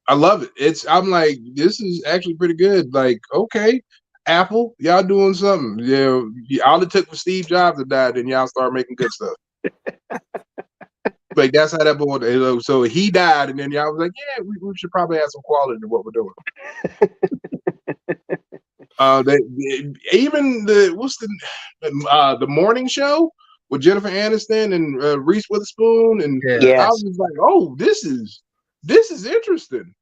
[SPEAKER 5] I love it. I'm like, this is actually pretty good. Like, okay, Apple, y'all doing something. Yeah, all it took for Steve Jobs to die, then y'all start making good stuff. Like that's how that boy. So he died, and then y'all was like, yeah, we should probably have some quality to what we're doing. Even the morning show with Jennifer Aniston and Reese Witherspoon, and I was just like, oh, this is interesting.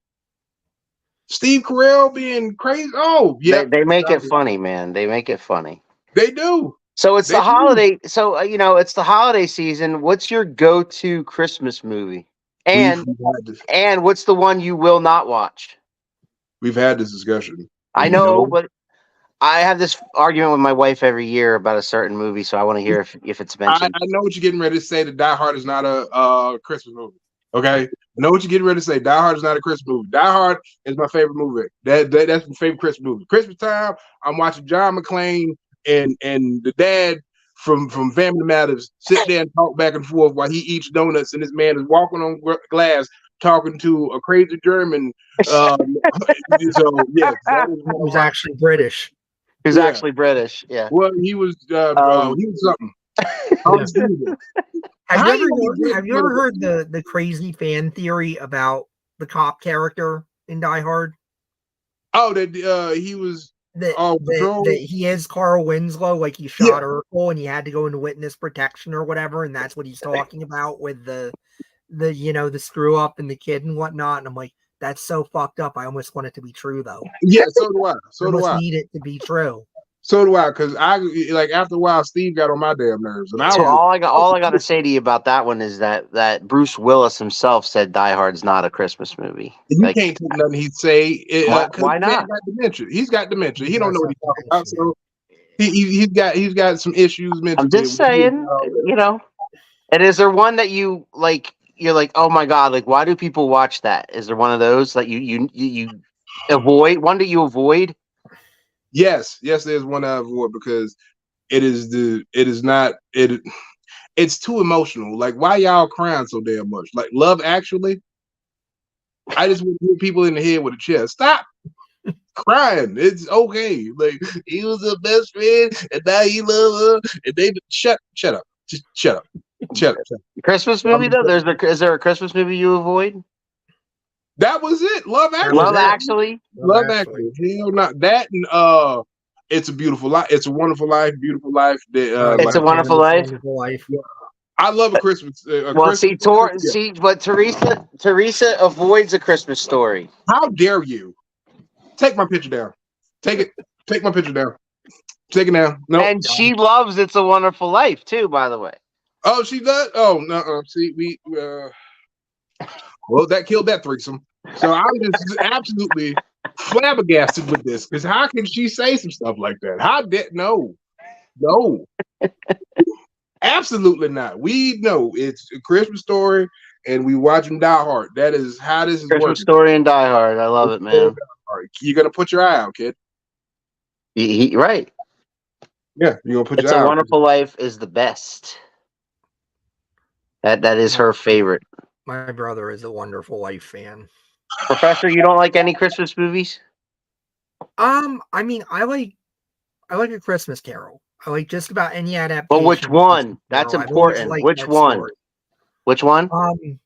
[SPEAKER 5] Steve Carell being crazy. Oh, yeah,
[SPEAKER 3] they make it funny, man. They make it funny.
[SPEAKER 5] They do.
[SPEAKER 3] So it's the holiday. So it's the holiday season. What's your go-to Christmas movie? And what's the one you will not watch?
[SPEAKER 5] We've had this discussion.
[SPEAKER 3] I know, but I have this argument with my wife every year about a certain movie, so I want to hear if it's mentioned.
[SPEAKER 5] I know what you're getting ready to say. That Die Hard is not a Christmas movie. Okay, I know what you're getting ready to say. Die Hard is not a Christmas movie. Die Hard is my favorite movie. That's my favorite Christmas movie. Christmas time, I'm watching John McClane and the dad from Family Matters sit there and talk back and forth while he eats donuts, and this man is walking on glass talking to a crazy German. So yes,
[SPEAKER 4] who's actually British.
[SPEAKER 3] Who's actually British? Yeah.
[SPEAKER 5] Well, he was something.
[SPEAKER 4] Have you ever heard the crazy fan theory about the cop character in Die Hard?
[SPEAKER 5] Oh, that he was on patrol.
[SPEAKER 4] That he is Carl Winslow, like he shot Urkel and he had to go into witness protection or whatever, and that's what he's talking about with the the screw up and the kid and whatnot. And I'm like, that's so fucked up. I almost want it to be true though.
[SPEAKER 5] Yeah, so do I. So do I.
[SPEAKER 4] Need it to be true.
[SPEAKER 5] So do I, because I like after a while, Steve got on my damn nerves, and
[SPEAKER 3] all I got to say to you about that one is that Bruce Willis himself said Die Hard's not a Christmas movie.
[SPEAKER 5] You can't take nothing he'd say.
[SPEAKER 3] Why not?
[SPEAKER 5] He's got dementia. He don't know what he's talking about. So he's got some issues mentally.
[SPEAKER 3] I'm just saying, And is there one that you like? You're like, oh my god, like why do people watch that? Is there one of those that you avoid? One that you avoid?
[SPEAKER 5] Yes, there's one I avoid because it's too emotional. Like, why y'all crying so damn much? Like, Love Actually, I just want to hit people in the head with a chair. Stop crying. It's okay. Like, he was her best friend, and now he love her, and they shut up. Just shut up. Shut up.
[SPEAKER 3] Christmas movie though. Is there a Christmas movie you avoid?
[SPEAKER 5] That was it. Love Actually.
[SPEAKER 3] Love Actually.
[SPEAKER 5] Hell, not that. And It's a Beautiful Life. It's a Wonderful Life. Beautiful Life.
[SPEAKER 3] It's a Wonderful Life.
[SPEAKER 5] I love a Christmas.
[SPEAKER 3] But Teresa avoids A Christmas Story.
[SPEAKER 5] How dare you? Take my picture down. Take it. Take my picture down. Take it down. No.
[SPEAKER 3] And she loves It's a Wonderful Life too, by the way.
[SPEAKER 5] Oh, she does. Oh no. See, well, that killed that threesome. So I'm just absolutely flabbergasted with this because how can she say some stuff like that? No, absolutely not. We know it's A Christmas Story, and we watch them Die Hard. That is how this is
[SPEAKER 3] Christmas
[SPEAKER 5] working.
[SPEAKER 3] Story and Die Hard. I love it, man.
[SPEAKER 5] You're gonna put your eye out, kid.
[SPEAKER 3] Right.
[SPEAKER 5] Yeah, you're gonna put
[SPEAKER 3] It's
[SPEAKER 5] your eye out.
[SPEAKER 3] It's a Wonderful Life is the best. That is her favorite.
[SPEAKER 4] My brother is a Wonderful Life fan.
[SPEAKER 3] Professor, you don't like any Christmas movies?
[SPEAKER 4] I mean, I like A Christmas Carol. I like just about any adaptation.
[SPEAKER 3] But which one? That's important. Which one?
[SPEAKER 4] Story.
[SPEAKER 3] Which one?
[SPEAKER 4] I'm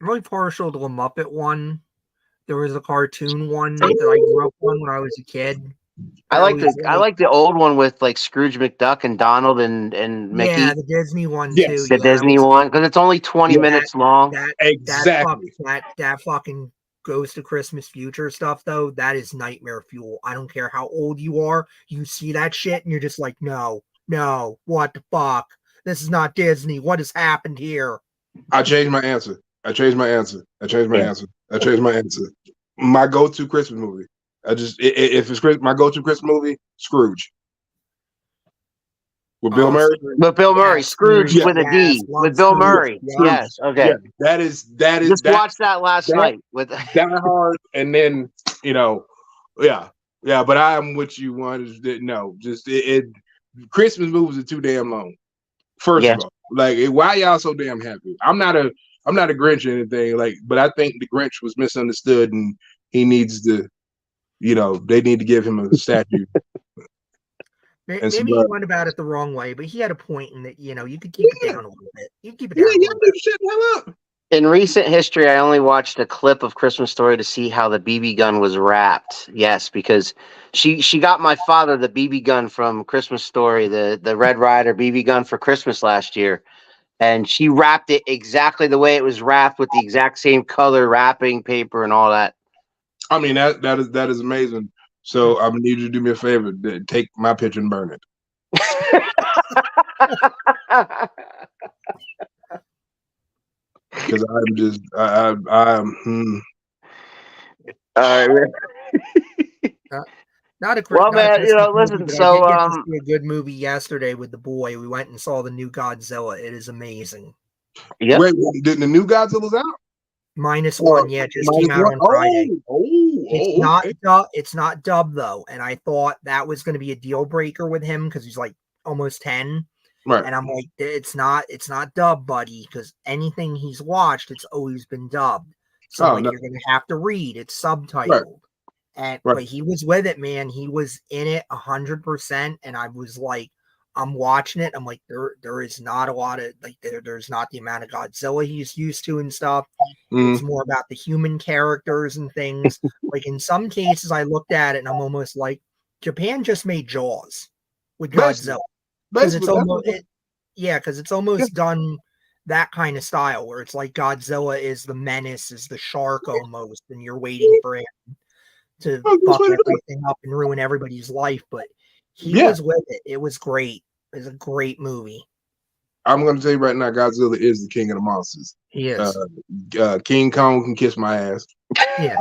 [SPEAKER 4] really partial to the Muppet one. There was a cartoon one that I grew up on when I was a kid.
[SPEAKER 3] I like the old one with like Scrooge McDuck and Donald and Mickey.
[SPEAKER 4] Yeah, the Disney one too.
[SPEAKER 3] The Disney one because it's only 20 minutes long.
[SPEAKER 5] Exactly.
[SPEAKER 4] That fucking Ghost of Christmas Future stuff though. That is nightmare fuel. I don't care how old you are. You see that shit and you're just like, no, what the fuck? This is not Disney. What has happened here?
[SPEAKER 5] I changed my answer. My go-to Christmas movie. If it's my go-to Christmas movie, Scrooge. With Bill Murray.
[SPEAKER 3] With Bill Murray, Scrooge with a D. With Bill Murray. Yes. Okay.
[SPEAKER 5] Yeah, that is.
[SPEAKER 3] Just watched that last night with
[SPEAKER 5] Die Hard, and then yeah. But I am with you. Christmas movies are too damn long. First of all, like why y'all so damn happy? I'm not a Grinch or anything. But I think the Grinch was misunderstood, and he needs to. They need to give him a statue.
[SPEAKER 4] Maybe he went about it the wrong way, but he had a point in that, you could keep it down a little bit. You keep it down a little bit.
[SPEAKER 5] Shit the hell up.
[SPEAKER 3] In recent history, I only watched a clip of Christmas Story to see how the BB gun was wrapped. Yes, because she got my father the BB gun from Christmas Story, the Red Ryder BB gun for Christmas last year. And she wrapped it exactly the way it was wrapped with the exact same color wrapping paper and all that.
[SPEAKER 5] I mean, that is amazing. So I'm gonna need you to do me a favor. Take my picture and burn it. Because I'm
[SPEAKER 4] Not a
[SPEAKER 3] well, man. Listen.
[SPEAKER 4] Movie,
[SPEAKER 3] so
[SPEAKER 4] I did get to see a good movie yesterday with the boy. We went and saw the new Godzilla. It is amazing.
[SPEAKER 5] Yeah. Wait, the new Godzilla's out?
[SPEAKER 4] -1, yeah, just came out on Friday. It's not dubbed though, and I thought that was going to be a deal breaker with him because he's like almost 10, right? And I'm like, it's not dubbed, buddy, because anything he's watched, it's always been dubbed. So you're going to have to read. It's subtitled, but he was with it, man. He was in it 100%, and I was like, I'm watching it. I'm like, there is not a lot of like there's not the amount of Godzilla he's used to and stuff. It's more about the human characters and things. Like in some cases, I looked at it and I'm almost like, Japan just made Jaws with Godzilla because it's almost because it's almost done that kind of style where it's like Godzilla is the menace, is the shark almost, and you're waiting for him to fuck everything up and ruin everybody's life. But he was with it. It was great. It was a great movie.
[SPEAKER 5] I'm going to tell you right now, Godzilla is the king of the monsters.
[SPEAKER 4] He is.
[SPEAKER 5] King Kong can kiss my ass.
[SPEAKER 4] Yeah.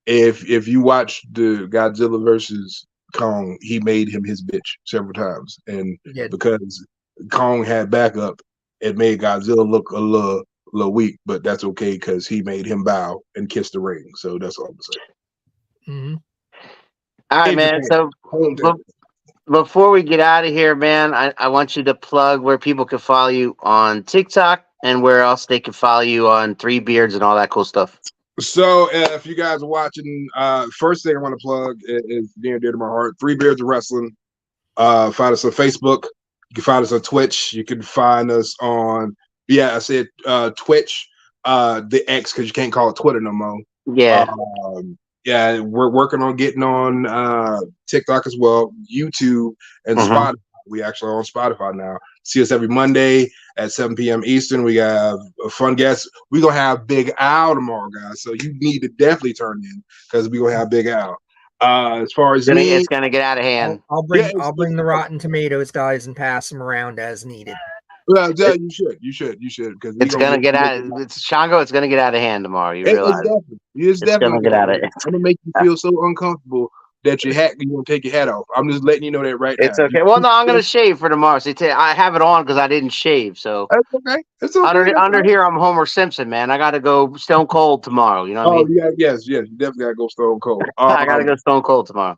[SPEAKER 5] If you watch the Godzilla versus Kong, he made him his bitch several times, and because Kong had backup, it made Godzilla look a little weak, but that's okay because he made him bow and kiss the ring. So that's all I'm saying.
[SPEAKER 3] All right, man. So before we get out of here, man, I want you to plug where people can follow you on TikTok and where else they can follow you on Three Beards and all that cool stuff.
[SPEAKER 5] So if you guys are watching, first thing I want to plug is near and dear to my heart, Three Beards of Wrestling. Find us on Facebook. You can find us on Twitch. You can find us on, I said Twitch, the X, because you can't call it Twitter no more. Yeah. We're working on getting on TikTok as well, YouTube, and Spotify. We actually are on Spotify now. See us every Monday at 7 p.m. Eastern. We have a fun guest. We're going to have Big Al tomorrow, guys. So you need to definitely turn in because we're going to have Big Al. As far as
[SPEAKER 3] it's going to get out of hand.
[SPEAKER 4] I'll bring the Rotten Tomatoes guys and pass them around as needed.
[SPEAKER 5] Well, yeah, you should because
[SPEAKER 3] it's going to get out. It's Shongo. It's going to get out of hand tomorrow. You realize
[SPEAKER 5] it's definitely
[SPEAKER 3] going to get out of hand.
[SPEAKER 5] I'm going to make you feel so uncomfortable that you're going to take your hat off. I'm just letting you know that right now.
[SPEAKER 3] It's okay. Well, no, I'm going to shave for tomorrow. So I have it on because I didn't shave. So
[SPEAKER 5] that's okay. It's okay.
[SPEAKER 3] Under here, I'm Homer Simpson, man. I got to go Stone Cold tomorrow. You know what I mean?
[SPEAKER 5] Yeah, yes. You definitely got to go Stone Cold.
[SPEAKER 3] I got to go Stone Cold tomorrow.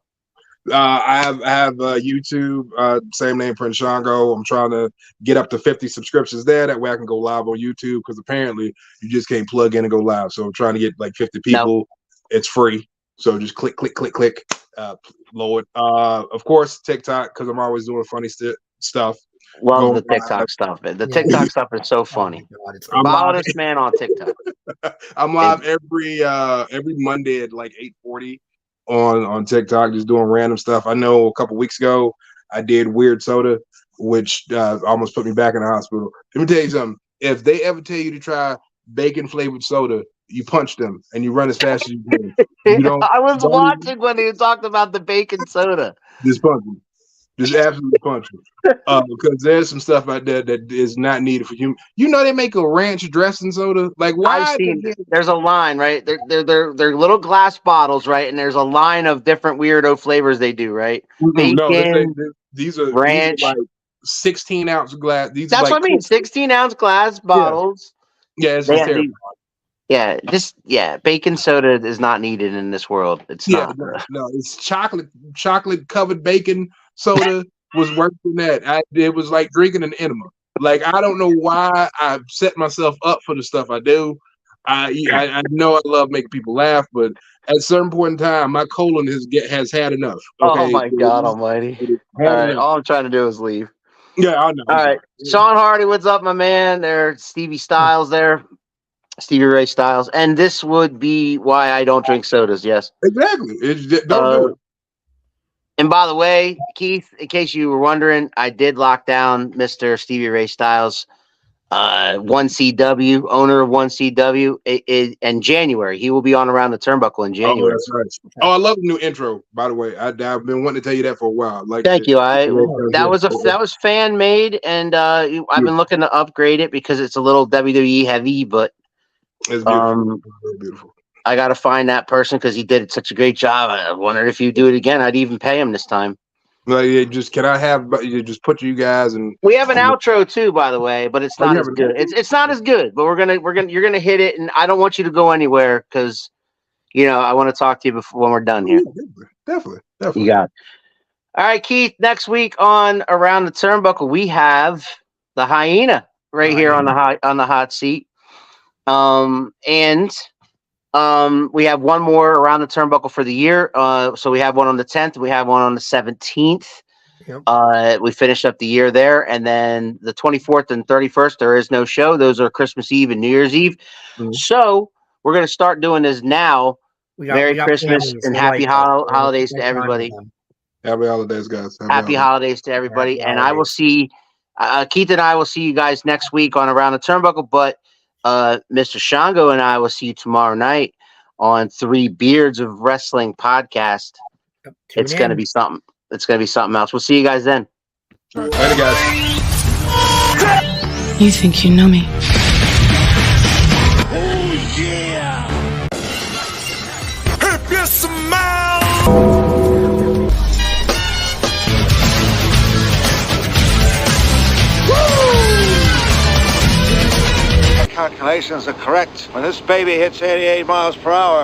[SPEAKER 5] I have YouTube, same name, Prince Shongo. I'm trying to get up to 50 subscriptions there. That way I can go live on YouTube because apparently you just can't plug in and go live. So I'm trying to get like 50 people. Nope. It's free. So just click. Lord. Of course, TikTok, because I'm always doing funny stuff.
[SPEAKER 3] Love the TikTok stuff. The TikTok stuff is so funny. Follow this man on TikTok.
[SPEAKER 5] I'm live every Monday at like 8:40 on TikTok, just doing random stuff. I know a couple weeks ago I did Weird Soda, which almost put me back in the hospital. Let me tell you something. If they ever tell you to try bacon flavored soda, you punch them and you run as fast as you can.
[SPEAKER 3] I was watching when he talked about the bacon soda.
[SPEAKER 5] Just punch them. Just absolutely punch them. Because there's some stuff out there that is not needed for human. You know they make a ranch dressing soda. Like why?
[SPEAKER 3] There's a line, right? They're little glass bottles, right? And there's a line of different weirdo flavors they do, right? Bacon,
[SPEAKER 5] no, these are
[SPEAKER 3] ranch,
[SPEAKER 5] like 16-ounce glass.
[SPEAKER 3] That's what I mean. 16-ounce glass bottles.
[SPEAKER 5] Yeah, it's just terrible.
[SPEAKER 3] Bacon soda is not needed in this world. It's not.
[SPEAKER 5] No, it's chocolate covered bacon soda was worse than that. It was like drinking an enema. Like I don't know why I set myself up for the stuff I do. I know I love making people laugh, but at a certain point in time, my colon has had enough. Okay?
[SPEAKER 3] Oh my God Almighty! All right, all I'm trying to do is leave.
[SPEAKER 5] Yeah, I know.
[SPEAKER 3] All right, Sean Hardy, what's up, my man? There's Stevie Styles there. Stevie Ray Styles, and this would be why I don't drink sodas. Yes,
[SPEAKER 5] exactly. Don't do it.
[SPEAKER 3] And by the way, Keith, in case you were wondering, I did lock down Mr. Stevie Ray Styles, 1CW, owner of 1CW, in January. He will be on Around the Turnbuckle in January.
[SPEAKER 5] Oh, that's right. Oh, I love the new intro. By the way, I've been wanting to tell you that for a while.
[SPEAKER 3] Thank you. That was fan made, and I've been looking to upgrade it because it's a little WWE heavy, but.
[SPEAKER 5] It's beautiful. Beautiful.
[SPEAKER 3] I got to find that person because he did such a great job. I wondered if you do it again, I'd even pay him this time.
[SPEAKER 5] Like, can I have you just put you guys and
[SPEAKER 3] we have an outro too, by the way, but it's not as good. It's not as good, but you're gonna hit it, and I don't want you to go anywhere because I want to talk to you when we're done here.
[SPEAKER 5] Definitely.
[SPEAKER 3] You got it. All right, Keith. Next week on Around the Turnbuckle, we have the Hyena here on the hot seat. And We have one more around the turnbuckle for the year. So we have one on the 10th. We have one on the 17th.
[SPEAKER 4] Yep.
[SPEAKER 3] We finished up the year there, and then the 24th and 31st there is no show. Those are Christmas Eve and New Year's Eve. So we're going to start doing this now. Merry Christmas
[SPEAKER 4] families
[SPEAKER 3] and
[SPEAKER 4] who
[SPEAKER 3] happy
[SPEAKER 4] like us.
[SPEAKER 3] holidays to
[SPEAKER 4] Spend time with
[SPEAKER 3] everybody.
[SPEAKER 4] them.
[SPEAKER 5] Happy holidays, guys.
[SPEAKER 3] Happy holidays to everybody.
[SPEAKER 4] Happy
[SPEAKER 3] And I will
[SPEAKER 4] holidays.
[SPEAKER 3] see Keith and I will see you guys next week on Around the Turnbuckle, but Mr. Shongo and I will see you tomorrow night on Three Beards of Wrestling podcast.
[SPEAKER 4] Yep,
[SPEAKER 3] It's
[SPEAKER 4] tune
[SPEAKER 3] going to
[SPEAKER 4] in.
[SPEAKER 3] be something. It's going to be something else. We'll see you guys then.
[SPEAKER 5] All right, later, guys.
[SPEAKER 6] You think you know me?
[SPEAKER 7] Calculations are correct. When this baby hits 88 miles per hour,